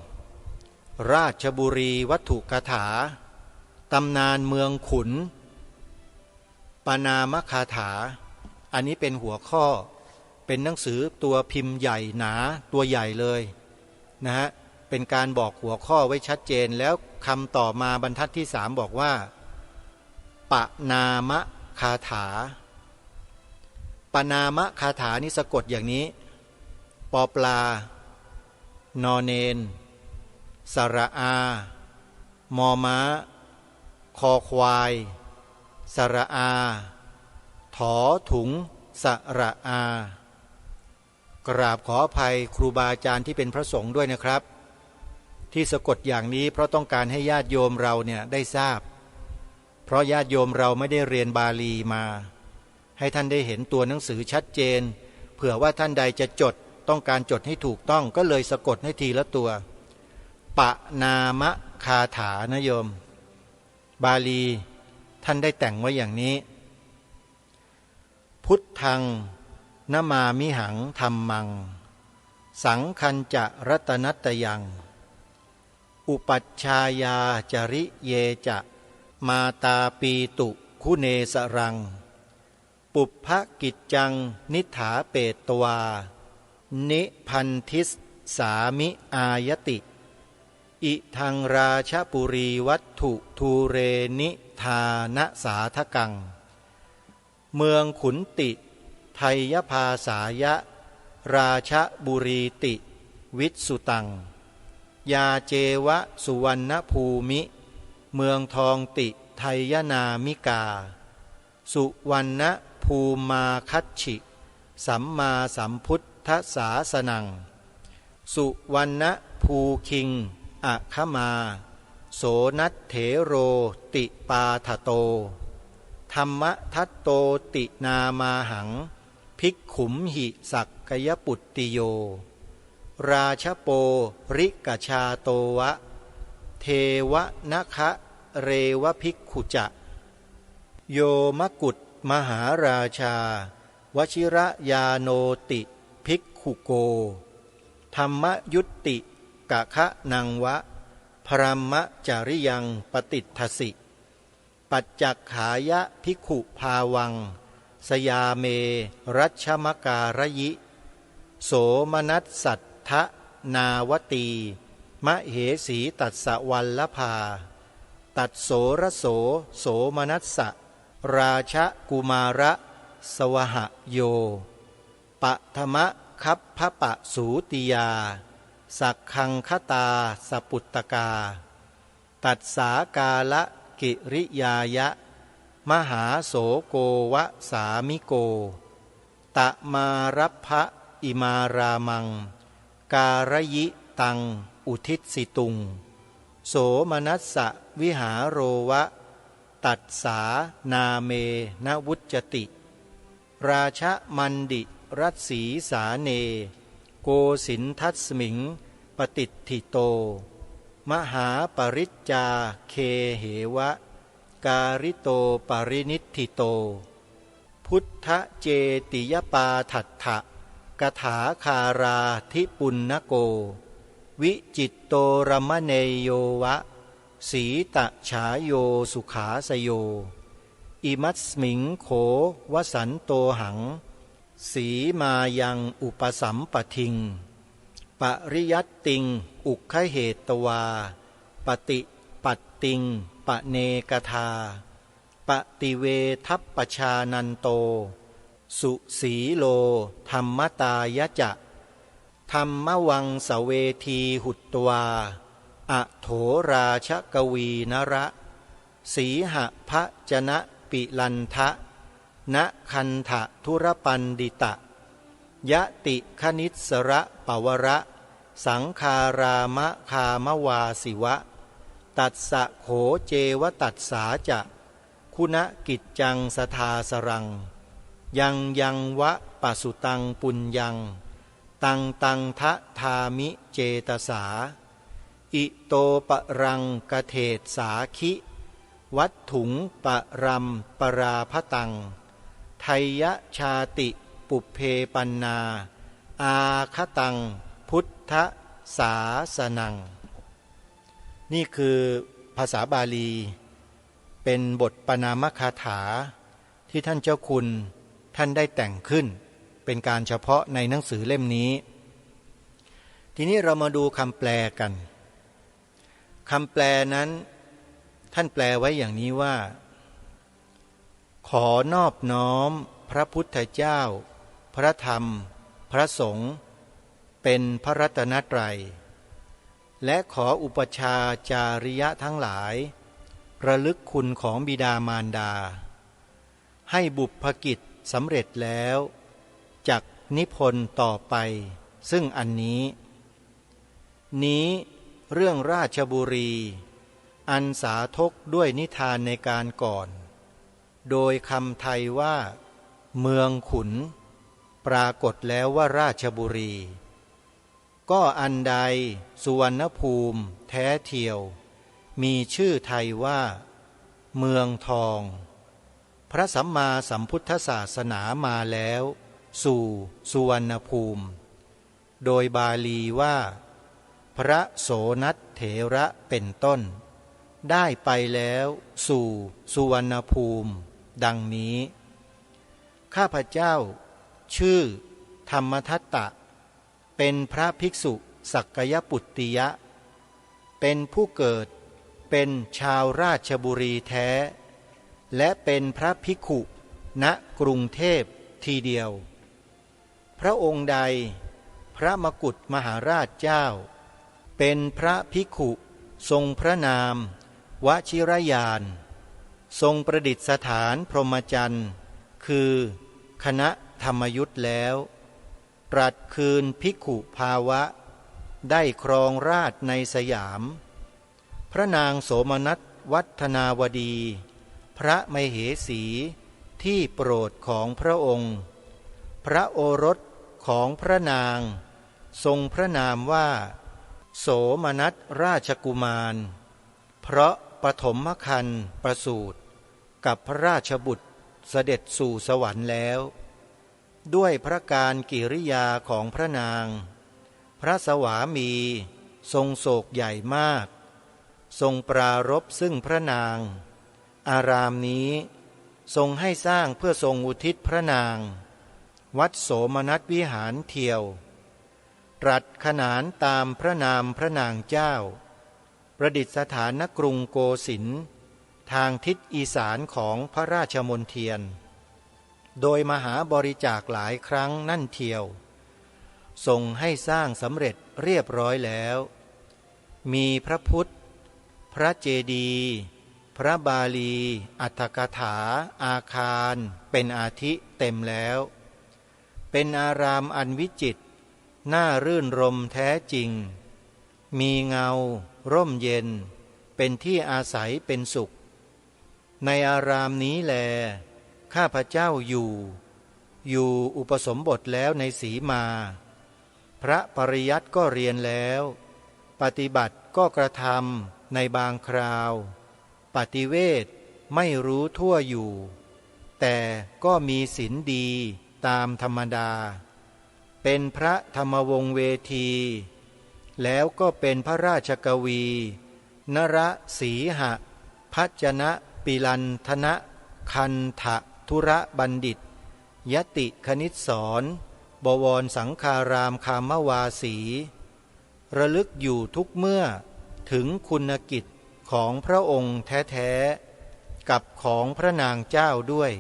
ราชบุรีวัตถุคถาตำนานเมืองขุนปนามคาถาอันนี้เป็นหัวข้อเป็นหนังสือตัวพิมพ์ใหญ่หนาตัวใหญ่เลยนะฮะเ เป็นการบอกหัวข้อไว้ชัดเจนแล้วคำต่อมาบรรทัดที่3บอกว่าปนามะคาถาปนามะคาถานี้สะกดอย่างนี้ปอปลานอเนนสระอามอม้าคอควายสระอาถอถุงสระอากราบขออภัยครูบาอาจารย์ที่เป็นพระสงฆ์ด้วยนะครับที่สะกดอย่างนี้เพราะต้องการให้ญาติโยมเราเนี่ยได้ทราบเพราะญาติโยมเราไม่ได้เรียนบาลีมาให้ท่านได้เห็นตัวหนังสือชัดเจนเผื่อว่าท่านใดจะจดต้องการจดให้ถูกต้องก็เลยสะกดให้ทีละตัวปนามะคาถานะโยมบาลีท่านได้แต่งไว้อย่างนี้พุทธังนมามิหังธัมมังสังคัญจะรัตนัตยังอุปัชฌายาจริเยจะมาตาปีตุคุเนสรังปุพพกิจจังนิถาเปตวานิพันธิสสามิอายติอิทังราชปุรีวัตถุทูเรนิทานสาทกังเมืองขุนติไทยภาษายะราชบุรีติวิสุตังยาเจวะสุวรรณภูมิเมืองทองติไทยนามิกาสุวรรณภูมาคัตฉิสัมมาสัมพุทธศาสนังสุวรรณภูคิงอะคมาโสนัตเถโรติปาทโตธรรมทัตโตตินามาหังภิกขุมหิสักกยปุตติโยราชโปริกชาโตวะเทวนะคะเรวภิกขุจะโยมกุฏมหาราชาวชิระยาโนติภิกขุโกธรรมยุตติกะคะนังวะพรหมจาริยังปฏิทธสิปัจจักขายะภิกขุภาวังสยาเมรัชมการยิโสมนัสสัทธนาวตีมะเหสีตัสสะวัลลภาตัดโสรโสโสมนัสสะราชกุมาระสวหโยปะธมะคัพพปะสูติยาสักขังคตาสปุตตกาตัดสากาละกิริยายะมหาโสโกวะสามิโกตะมารัพพะอิมารามังการยิตังอุทิศสิตุงโสมนัสสะวิหาโรวะตัดสานาเมนวุจจติราชมันดิรัตสีสาเนโกสินทัสมิงปฏิทิโตมหาปริจจาเคเหวะการิโตปรินิทธิโตพุทธเจติยปาทัฏฐะกถาคาราธิปุณณโกวิจิตโตรมเนโยวะสีตะฉาโยสุขาสโยอิมัสมิงโขวสันโตหังสีมายังอุปสัมปทิงปริยัตติงอุคเหตวาปฏิปัตติงปะเนกทาปฏิเวทัปปชานันโตสุสีโลธรรมตายะจะธรรมวังสเวทีหุตตวาอโถราชกวีนระสีหพะจนะปิลันทะณคันทะธุรปันดิตะยะติคณิสระปวระสังคารามะคามวาสิวะตัสสะโขเจวตัสสาจะคุณกิจจังสทาสรังยังวะปสุตังปุญญังตังทะทามิเจตสาอิโตปรังกเทศสาคิวัตถุงปรัมปราพตังไทยชาติปุเพปันนาอาคตังพุทธศาสนังนี่คือภาษาบาลีเป็นบทปนามคาถาที่ท่านเจ้าคุณท่านได้แต่งขึ้นเป็นการเฉพาะในหนังสือเล่มนี้ทีนี้เรามาดูคำแปลกัน คำแปลนั้นท่านแปลไว้อย่างนี้ว่าขอนอบน้อมพระพุทธเจ้าพระธรรมพระสงฆ์เป็นพระรัตนตรัยและขออุปชาจาริยะทั้งหลายระลึกคุณของบิดามารดาให้บุพกิจสำเร็จแล้วจักนิพนธ์ต่อไปซึ่งอันนี้เรื่องราชบุรีอันสาธกด้วยนิทานในการก่อนโดยคำไทยว่าเมืองขุนปรากฏแล้วว่าราชบุรีก็อันใดสุวรรณภูมิแท้เทียวมีชื่อไทยว่าเมืองทองพระสัมมาสัมพุทธศาสนามาแล้วสู่สุวรรณภูมิโดยบาลีว่าพระโสนัตเถระเป็นต้นได้ไปแล้วสู่สุวรรณภูมิดังนี้ข้าพเจ้าชื่อธรรมทัตตะเป็นพระภิกษุสักกยปุตติยะเป็นผู้เกิดเป็นชาวราชบุรีแท้และเป็นพระภิกขุณกรุงเทพทีเดียวพระองค์ใดพระมกุฏมหาราชเจ้าเป็นพระภิกขุทรงพระนามวชิรยานทรงประดิษฐานพรหมจรรย์คือคณะธรรมยุทธแล้วตรัสคืนภิกขุภาวะได้ครองราชในสยามพระนางโสมนัสวัฒนาวดีพระมเหสีที่โปรดของพระองค์พระโอรสของพระนางทรงพระนามว่าโสมนัสราชกุมารเพราะปฐมครรภ์ประสูติกับพระราชบุตรเสด็จสู่สวรรค์แล้วด้วยพระการกิริยาของพระนางพระสวามีทรงโศกใหญ่มากทรงปรารภซึ่งพระนางอารามนี้ทรงให้สร้างเพื่อทรงอุทิศพระนางวัดโสมนัสวิหารเทียวตรัสขนานตามพระนามพระนางเจ้าประดิษฐานณกรุงโกสินทร์ทางทิศอีสานของพระราชมณฑีโดยมหาบริจาคหลายครั้งนั่นเทียวทรงให้สร้างสำเร็จเรียบร้อยแล้วมีพระพุทธพระเจดีย์พระบาลีอัตถกถาอาคารเป็นอาทิเต็มแล้วเป็นอารามอันวิจิตรน่ารื่นรมแท้จริงมีเงาร่มเย็นเป็นที่อาศัยเป็นสุขในอารามนี้แลข้าพเจ้าอยู่อุปสมบทแล้วในสีมาพระปริยัติก็เรียนแล้วปฏิบัติก็กระทำในบางคราวปฏิเวทไม่รู้ทั่วอยู่แต่ก็มีศีลดีตามธรรมดาเป็นพระธรรมวงศ์เวทีแล้วก็เป็นพระราชกวีนรสีหะพัจนะปิลันธนะคันทะธุระบัณฑิตยติคณิตสอนบวรสังฆารามคามวาสีระลึกอยู่ทุกเมื่อถึงคุณกิจของพระองค์แท้ๆกับของพระนางเจ้าด้วย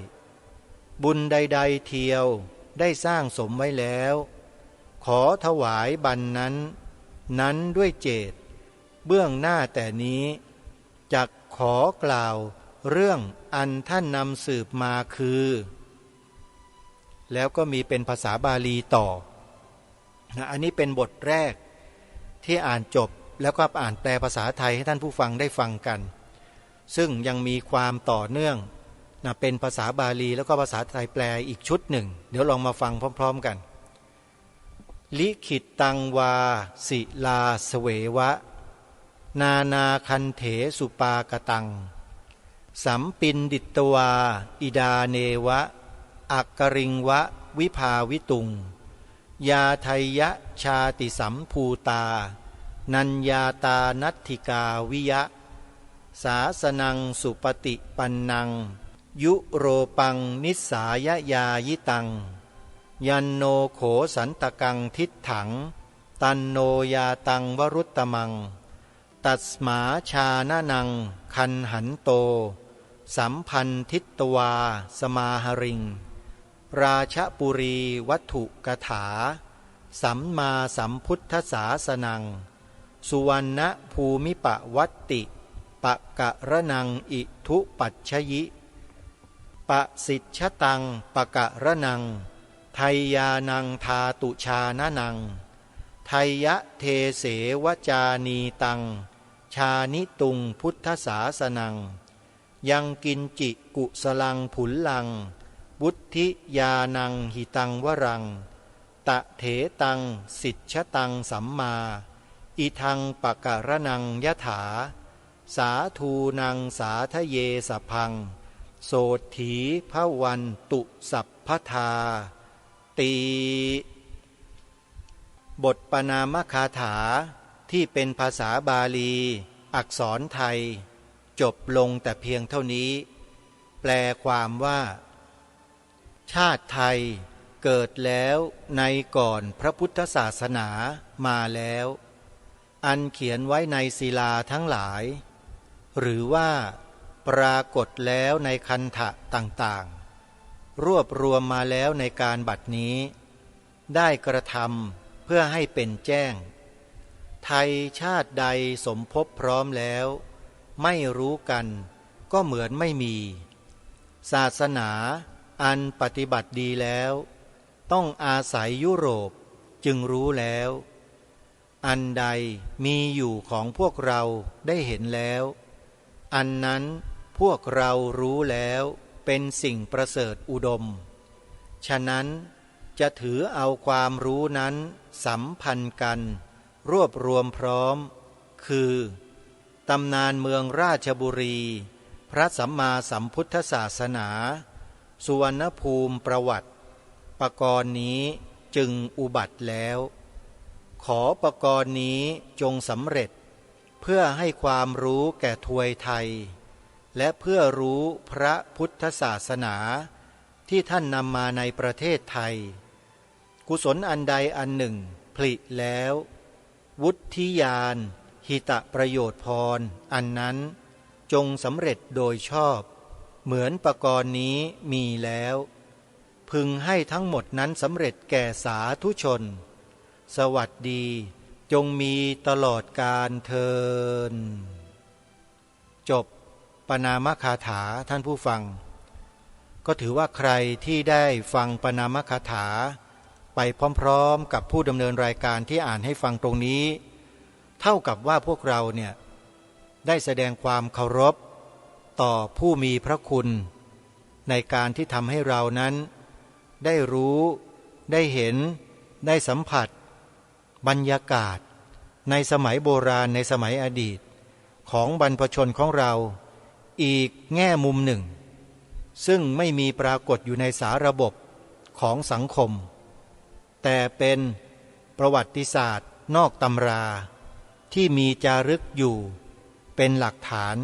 บุญใดๆเทียวได้สร้างสมไว้แล้วขอถวายบัณนั้นด้วยเจตเบื้องหน้าแต่นี้จักขอกล่าวเรื่องอันท่านนำสืบมาคือแล้วก็มีเป็นภาษาบาลีต่ออันนี้เป็นบทแรกที่อ่านจบแล้วก็อ่านแปลภาษาไทยให้ท่านผู้ฟังได้ฟังกันซึ่งยังมีความต่อเนื่องเป็นภาษาบาลีแล้วก็ภาษาไทยแปลอีกชุดหนึ่งเดี๋ยวลองมาฟังพร้อมๆกันลิขิตตังวาศิลาเสเววะนานาคันเถสุปากตังสัมปินดิตวาอิดาเนวะอักกริงวะวิภาวิตุงยาไทยะชาติสัมภูตานัญญาตานัตถิกาวิยะสาสนังสุปฏิปันนังยุโรปังนิสายยายิตังยันโนโขสันตกังทิฏถังตันโนยาตังวรุตตมัง ตัสมาชานะนังคันหันโตสัมพันทิตวาสมาหริงราชปุรีวัตถุกถาสัมมาสัมพุทธศาสนังสุวรรณภูมิปวัตติปะกะระนังอิทุปัชชยิปะสิทชตังปะกะระนังไทยานังทาตุชานะนังไทยะเทเสวจานีตังชานิตุงพุทธศาสนังยังกินจิกุสลังผุลลังบุทธิยานังหิตังวรังตะเถตังสิทชตังสัมมาอิทังปะกะระนังยถาสาธูนังสาทะเยสพังโสถีพระวันตุสัพพทาตีบทปนามคาถาที่เป็นภาษาบาลีอักษรไทยจบลงแต่เพียงเท่านี้แปลความว่าชาติไทยเกิดแล้วในก่อนพระพุทธศาสนามาแล้วอันเขียนไว้ในศิลาทั้งหลายหรือว่าปรากฏแล้วในคันธะต่างๆรวบรวมมาแล้วในการบัดนี้ได้กระทำเพื่อให้เป็นแจ้งไทยชาติใดสมภพพร้อมแล้วไม่รู้กันก็เหมือนไม่มีศาสนาอันปฏิบัติดีแล้วต้องอาศัยยุโรปจึงรู้แล้วอันใดมีอยู่ของพวกเราได้เห็นแล้วอันนั้นพวกเรารู้แล้วเป็นสิ่งประเสริฐอุดมฉะนั้นจะถือเอาความรู้นั้นสัมพันธ์กันรวบรวมพร้อมคือตำนานเมืองราชบุรีพระสัมมาสัมพุทธศาสนาสุวรรณภูมิประวัติปกรณ์นี้จึงอุบัติแล้วขอปกรณ์นี้จงสำเร็จเพื่อให้ความรู้แก่ทวยไทยและเพื่อรู้พระพุทธศาสนาที่ท่านนำมาในประเทศไทยกุศลอันใดอันหนึ่งผลิแล้ววุฒิญาณหิตประโยชน์พรอันนั้นจงสำเร็จโดยชอบเหมือนปกรณ์นี้มีแล้วพึงให้ทั้งหมดนั้นสำเร็จแก่สาธุชนสวัสดีจงมีตลอดกาลเทินจบปนามคาถาท่านผู้ฟังก็ถือว่าใครที่ได้ฟังปนามคาถาไปพร้อมๆกับผู้ดำเนินรายการที่อ่านให้ฟังตรงนี้เท่ากับว่าพวกเราเนี่ยได้แสดงความเคารพต่อผู้มีพระคุณในการที่ทำให้เรานั้นได้รู้ได้เห็นได้สัมผัสบรรยากาศในสมัยโบราณในสมัยอดีตของบรรพชนของเราอีกแง่มุมหนึ่งซึ่งไม่มีปรากฏอยู่ในสาระบบของสังคมแต่เป็นประวัติศาสตร์นอกตำราที่มีจารึกอยู่เป็นหลักฐาน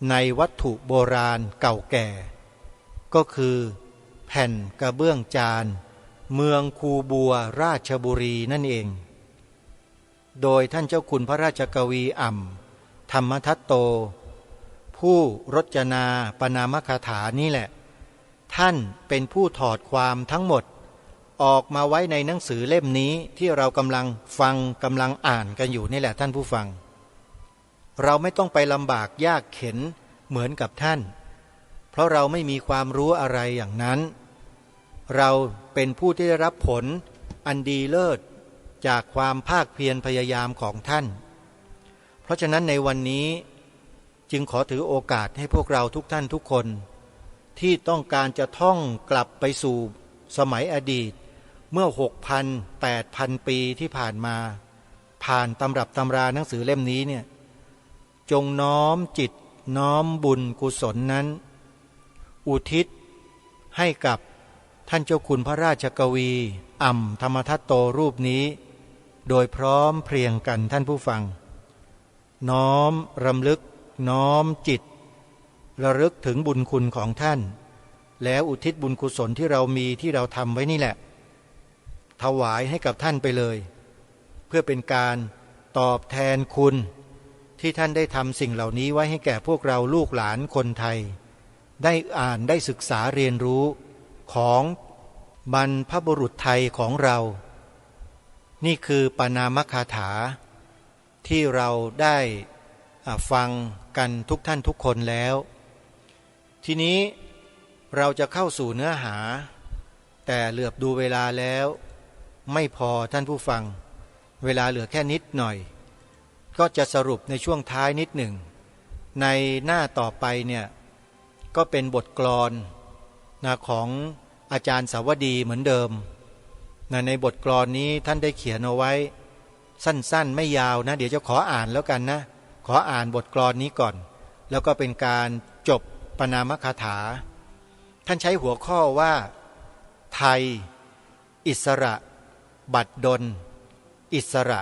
ในวัตถุโบราณเก่าแก่ก็คือแผ่นกระเบื้องจานเมืองคูบัวราชบุรีนั่นเองโดยท่านเจ้าคุณพระราชกวีอ่ำธรรมทัตโตผู้รจนาปนามคาถานี่แหละท่านเป็นผู้ถอดความทั้งหมดออกมาไว้ในหนังสือเล่มนี้ที่เรากำลังฟังกำลังอ่านกันอยู่นี่แหละท่านผู้ฟังเราไม่ต้องไปลำบากยากเข็นเหมือนกับท่านเพราะเราไม่มีความรู้อะไรอย่างนั้นเราเป็นผู้ที่ได้รับผลอันดีเลิศจากความภาคเพียรพยายามของท่านเพราะฉะนั้นในวันนี้จึงขอถือโอกาสให้พวกเราทุกท่านทุกคนที่ต้องการจะท่องกลับไปสู่สมัยอดีตเมื่อ 6,000 8,000 ปีที่ผ่านมาผ่านตำรับตำราหนังสือเล่มนี้เนี่ยจงน้อมจิตน้อมบุญกุศลนั้นอุทิศให้กับท่านเจ้าคุณพระราชกวีอ่ำธรรมทัตโตรูปนี้โดยพร้อมเพรียงกันท่านผู้ฟังน้อมรำลึกน้อมจิตระลึกถึงบุญคุณของท่านแล้วอุทิศบุญกุศลที่เรามีที่เราทำไว้นี่แหละถวายให้กับท่านไปเลยเพื่อเป็นการตอบแทนคุณ ที่ท่านได้ทำสิ่งเหล่านี้ไว้ให้แก่พวกเราลูกหลานคนไทยได้อ่านได้ศึกษาเรียนรู้ของบรรพบุรุษไทยของเรานี่คือปณามคาถาที่เราได้ฟังกันทุกท่านทุกคนแล้วทีนี้เราจะเข้าสู่เนื้อหาแต่เหลือบดูเวลาแล้วไม่พอท่านผู้ฟังเวลาเหลือแค่นิดหน่อยก็จะสรุปในช่วงท้ายนิดหนึ่งในหน้าต่อไปเนี่ยก็เป็นบทกลอนของอาจารย์สาวดีเหมือนเดิมในบทกลอนนี้ท่านได้เขียนเอาไว้สั้นๆไม่ยาวนะเดี๋ยวจะขออ่านแล้วกันนะขออ่านบทกลอนนี้ก่อนแล้วก็เป็นการจบปณามคาถาท่านใช้หัวข้อว่าไทยอิสระบัดดลอิสระ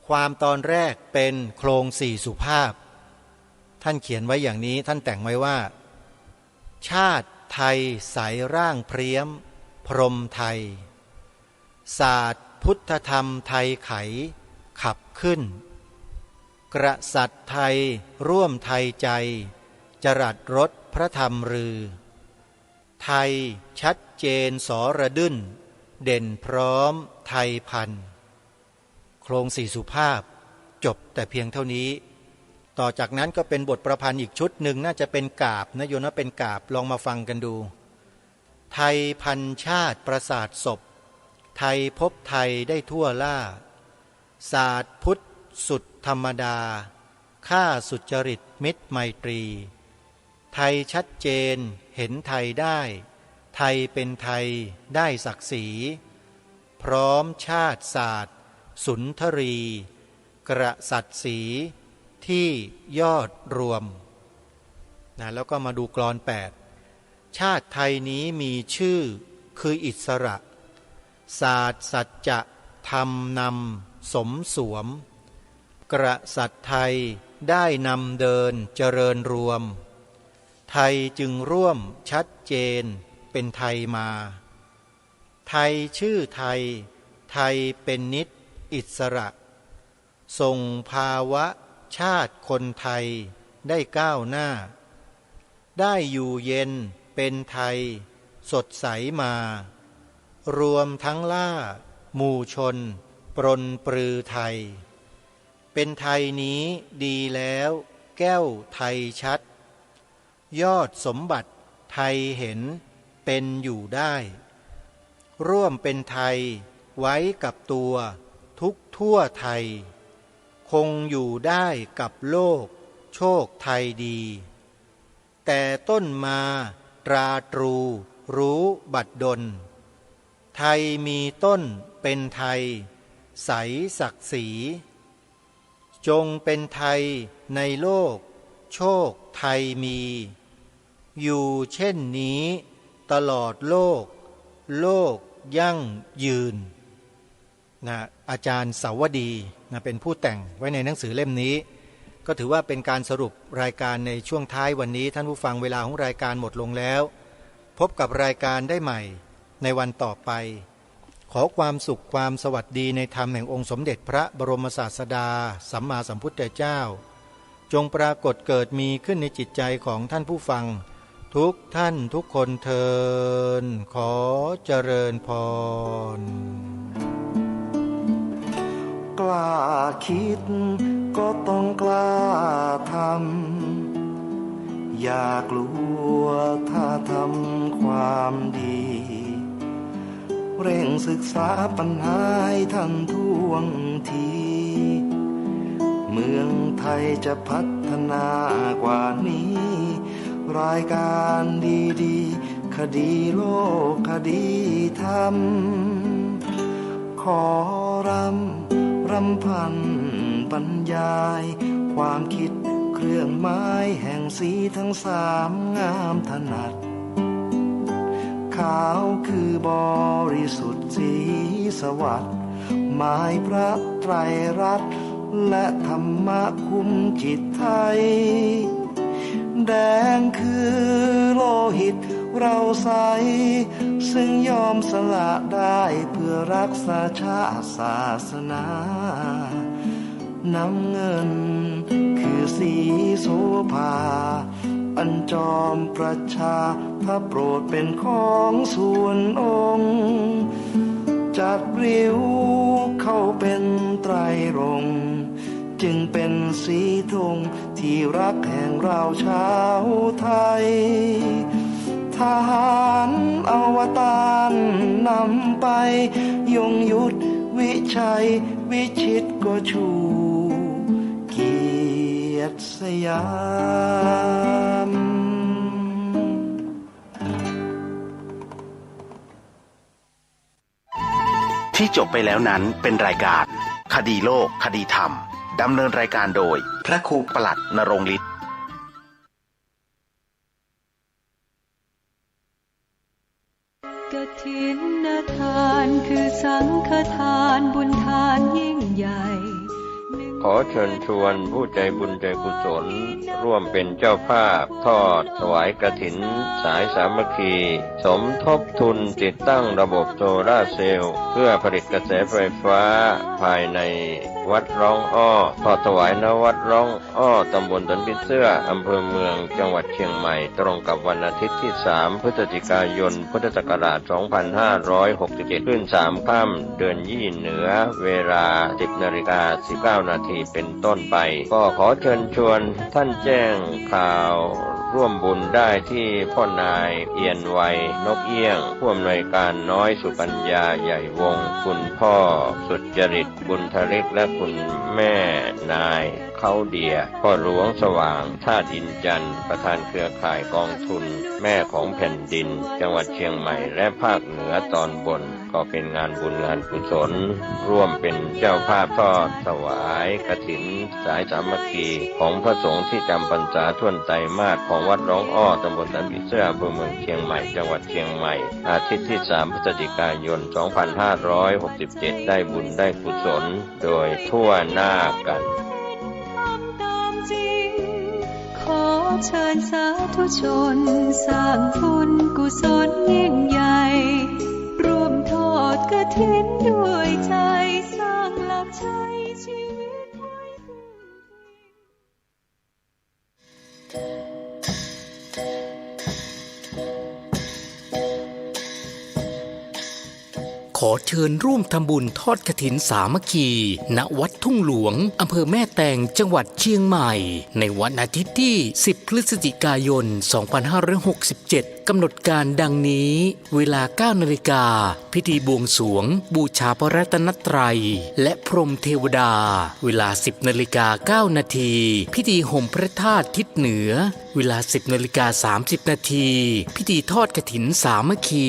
ความตอนแรกเป็นโครงสี่สุภาพท่านเขียนไว้อย่างนี้ท่านแต่งไว้ว่าชาติไทยสายร่างเพรียมพรหมไทยศาสตร์พุทธธรรมไทยไขขับขึ้นกษัตริย์ไทยร่วมไทยใจจรัสรสพระธรรมรือไทยชัดเจนสระดึ้นเด่นพร้อมไทยพันโครงสี่สุภาพจบแต่เพียงเท่านี้ต่อจากนั้นก็เป็นบทประพันธ์อีกชุดหนึ่งน่าจะเป็นกาบนะโยนะเป็นกาบลองมาฟังกันดูไทยพันชาติประสาทศพไทยพบไทยได้ทั่วล่าศาสตร์พุทธสุดธรรมดาข้าสุจริตมิตรไมตรีไทยชัดเจนเห็นไทยได้ไทยเป็นไทยได้ศักดิ์ศรีพร้อมชาติศาสตร์สุนทรีกระสัตสีที่ยอดรวมแล้วก็มาดูกลอน8ชาติไทยนี้มีชื่อคืออิสระศาสตร์สัจจะธรรมนำสมสวมกษัตริย์ไทยได้นำเดินเจริญรวมไทยจึงร่วมชัดเจนเป็นไทยมาไทยชื่อไทยไทยเป็นนิจอิสระทรงภาวะชาติคนไทยได้ก้าวหน้าได้อยู่เย็นเป็นไทยสดใสมารวมทั้งล่าหมู่ชนปรนปรือไทยเป็นไทยนี้ดีแล้วแก้วไทยชัดยอดสมบัติไทยเห็นเป็นอยู่ได้ร่วมเป็นไทยไว้กับตัวทุกทั่วไทยคงอยู่ได้กับโลกโชคไทยดีแต่ต้นมาตราตรูรู้บัดดลไทยมีต้นเป็นไทยใสศักดิ์ศรีจงเป็นไทยในโลกโชคไทยมีอยู่เช่นนี้ตลอดโลกโลกยั่งยืนอาจารย์สาวดีเป็นผู้แต่งไว้ในหนังสือเล่มนี้ก็ถือว่าเป็นการสรุปรายการในช่วงท้ายวันนี้ท่านผู้ฟังเวลาของรายการหมดลงแล้วพบกับรายการได้ใหม่ในวันต่อไปขอความสุขความสวัสดีในธรรมแห่งองค์สมเด็จพระบรมศาสดาสัมมาสัมพุทธเจ้าจงปรากฏเกิดมีขึ้นในจิตใจของท่านผู้ฟังทุกท่านทุกคนเทินขอเจริญพรกล้าคิดก็ต้องกล้าทำอย่ากลัวถ้าทำความดีเร่งศึกษาปัญหาให้ทันท่วงทีเมืองไทยจะพัฒนากว่านี้รายการดีๆคดีโลกคดีธรรมขอรำพันบรรยายความคิดเครื่องหมายแห่งสีทั้งสามงามถนัดขาวคือบริสุทธิ์สีสวัสดิ์หมายพระไตรรัตน์และธรรมะคุ้มจิตไทยแดงคือโลหิตเราใสซึ่งยอมสละได้เพื่อรักษาชาติศาสนา น้ำเงินคือสีโสภาอันจอมประชาถ้าโปรดเป็นของส่วนองค์จัดริ้วเข้าเป็นไตรรงค์จึงเป็นสีธงที่รักแห่งเราชาวไทยทหารอวตารนำไปยงยุทธวิชัยวิชิตก็ชูเกียรติสยามที่จบไปแล้วนั้นเป็นรายการคดีโลกคดีธรรมดำเนินรายการโดยพระครูปลัดณรงค์ฤทธิ์กฐินทานคือสังฆทานบุญทานยิ่งใหญ่ขอเชิญชวนผู้ใจบุญใจกุศลร่วมเป็นเจ้าภาพทอดถวายกฐินสายสามัคคีสมทบทุนติดตั้งระบบโซลาร์เซลล์เพื่อผลิตกระแสไฟฟ้าภายในวัดร้องอ้อทอดถวายณวัดร้องอ้อตำบลสันปิเสื้ออำเภอเมืองจังหวัดเชียงใหม่ตรงกับวันอาทิตย์ที่3พฤศจิกายนพุทธศักราช2567ขึ้น3ค่ำเดือนยี่เหนือเวลา 10:19 นาทีเป็นต้นไปก็ขอเชิญชวนท่านแจ้งข่าวร่วมบุญได้ที่พ่อนายเอียนไวนกเอี้ยงผู้อำนวยการน้อยสุปัญญาใหญ่วงศ์คุณพ่อสุจริตบุญทริกและคุณแม่นายเขาเดียพ่อหลวงสว่างธาตุอินจันทร์ประธานเครือข่ายกองทุนแม่ของแผ่นดินจังหวัดเชียงใหม่และภาคเหนือตอนบนก็เป็นงานบุญงานกุศลร่วมเป็นเจ้าภาพทอดถวายกฐินสายสามัคคีของพระสงฆ์ที่จำพรรษาท่วนไตรมาสของวัดร้องอ้อตำบลสันปิเสื้ออำเภอเมืองเชียงใหม่จังหวัดเชียงใหม่อาทิตย์ที่3พฤศจิกายน2567ได้บุญได้กุศลโดยทั่วหน้ากันขอเชิญสาธุชนสร้างบุญกุศลยิ่งใหญ่ร่วมทอดกฐินด้วยใจสร้างหลักชัยชีวิตไว้พึ่งขอเชิญร่วมทำบุญทอดกฐินสามัคคีณวัดทุ่งหลวงอำเภอแม่แตงจังหวัดเชียงใหม่ในวันอาทิตย์ที่10พฤศจิกายน2567กำหนดการดังนี้เวลา 9 นาฬิกาพิธีบวงสรวงบูชาพระรัตนตรัยและพรหมเทวดาเวลา 10 นาฬิกา 9 นาทีพิธีห่มพระธาตุทิศเหนือเวลา 10 นาฬิกา 30 นาทีพิธีทอดกฐินสามัคคี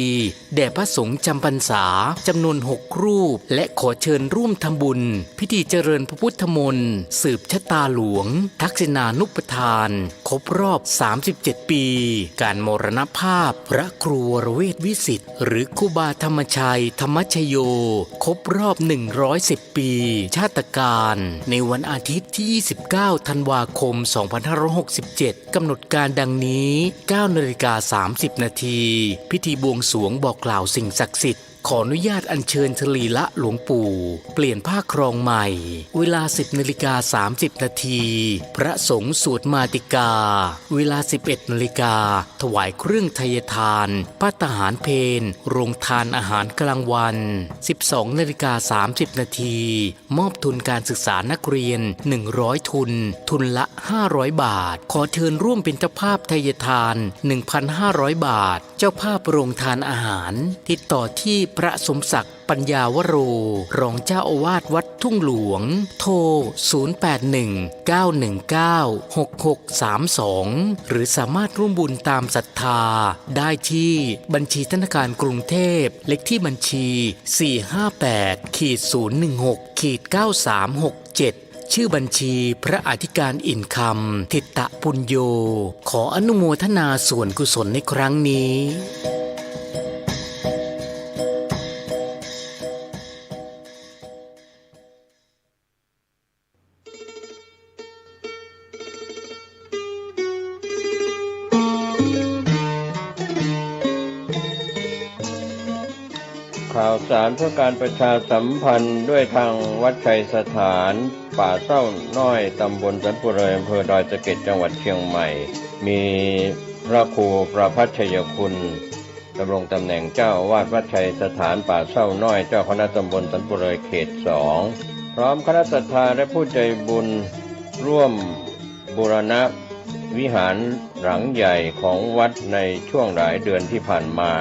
แด่พระสงฆ์จำพรรษาจำนวน6รูปและขอเชิญร่วมทำบุญพิธีเจริญพระพุทธมนต์สืบชะตาหลวงทักษิณานุปทานครบรอบ37ปีการมรณภาพพระครูวรเวทวิสิทธิ์หรือครูบาธรรมชัยธรรมชโยครบรอบ110ปีชาตการในวันอาทิตย์ที่29ธันวาคม2567กำหนดการดังนี้ 9:30 นาทีพิธีบวงสรวงบอกกล่าวสิ่งศักดิ์สิทธิ์ขออนุญาตอัญเชิญสรีระหลวงปู่เปลี่ยนผ้าครองใหม่เวลา 10:30 นาทีพระสงฆ์สวดมาติกาเวลา 11 นาฬิกาถวายเครื่องไทยทานภัตตาหารเพลโรงทานอาหารกลางวัน 12:30 นาทีมอบทุนการศึกษานักเรียน100ทุนทุนละ500 บาทขอเชิญร่วมเป็นเจ้าภาพไทยทาน 1,500 บาทเจ้าภาพโรงทานอาหารติดต่อที่พระสมศักดิ์ปัญญาวโรรองเจ้าอาวาสวัดทุ่งหลวงโทร 0819196632 หรือสามารถร่วมบุญตามศรัทธาได้ที่บัญชีธนาคารกรุงเทพเลขที่บัญชี 458-016-9367 ชื่อบัญชีพระอธิการอินคำทิตตปุญโญขออนุโมทนาส่วนกุศลในครั้งนี้ ข่าวสารเพื่อการประชาสัมพันธ์ด้วยทางวัดชัยสถาน ป่าเศร้าน้อยตำบลสันปุเรยอำเภอดอยสะเก็ดจังหวัดเชียงใหม่มีพระครูประภัชชัยคุณดำรงตำแหน่งเจ้าอาวาสวัดชัยสถานป่าเศร้าน้อยเจ้าคณะตำบลสันปุเรยเขต 2พร้อมคณะศรัทธาและผู้ใจบุญร่วมบูรณะวิหารหลังใหญ่ของวัดในช่วงหลายเดือนที่ผ่านมา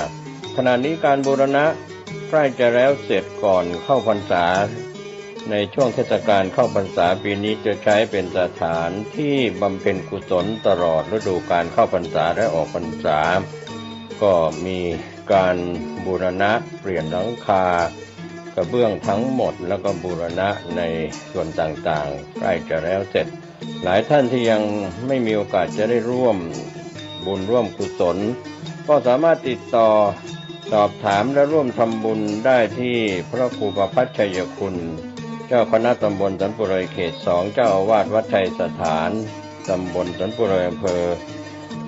ขณะนี้การบูรณะใกล้จะแล้วเสร็จก่อนเข้าพรรษาในช่วงเทศกาลเข้าพรรษาปีนี้จะใช้เป็นสถานที่บำเพ็ญกุศลตลอดฤดูกาลเข้าพรรษาและออกพรรษาก็มีการบูรณะเปลี่ยนหลังคากระเบื้องทั้งหมดแล้วก็บูรณะในส่วนต่างๆใกล้จะแล้วเสร็จหลายท่านที่ยังไม่มีโอกาสจะได้ร่วมบุญร่วมกุศลก็สามารถติดต่อสอบถามและร่วมทำบุญได้ที่พระครูประภัชชัยคุณเจ้าคณะตำบลสันปุเรยเขต 2เจ้าอาวาสวัดชัยสถานตำบลสันปุเรยอำเภอ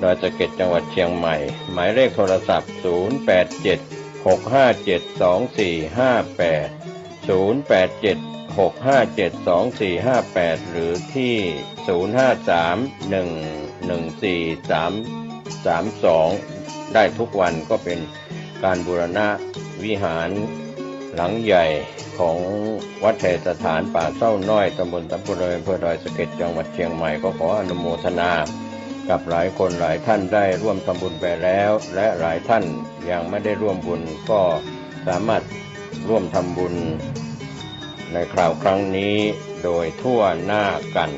ดอยสะเก็ดจังหวัดเชียงใหม่หมายเลขโทรศัพท์087-657-2458 หรือที่053-114-332ได้ทุกวันก็เป็นการบูรณะวิหารหลังใหญ่ของวัดชัยสถานป่าเศร้าน้อยตำบลสันปุเรยอำเภอดอยสะเก็ดจังหวัดเชียงใหม่ก็ขออนุโมทนากับหลายคนหลายท่านได้ร่วมทำบุญไปแล้วและหลายท่านยังไม่ได้ร่วมบุญก็สามารถร่วมทำบุญในคราวครั้งนี้โดยทั่วหน้ากัน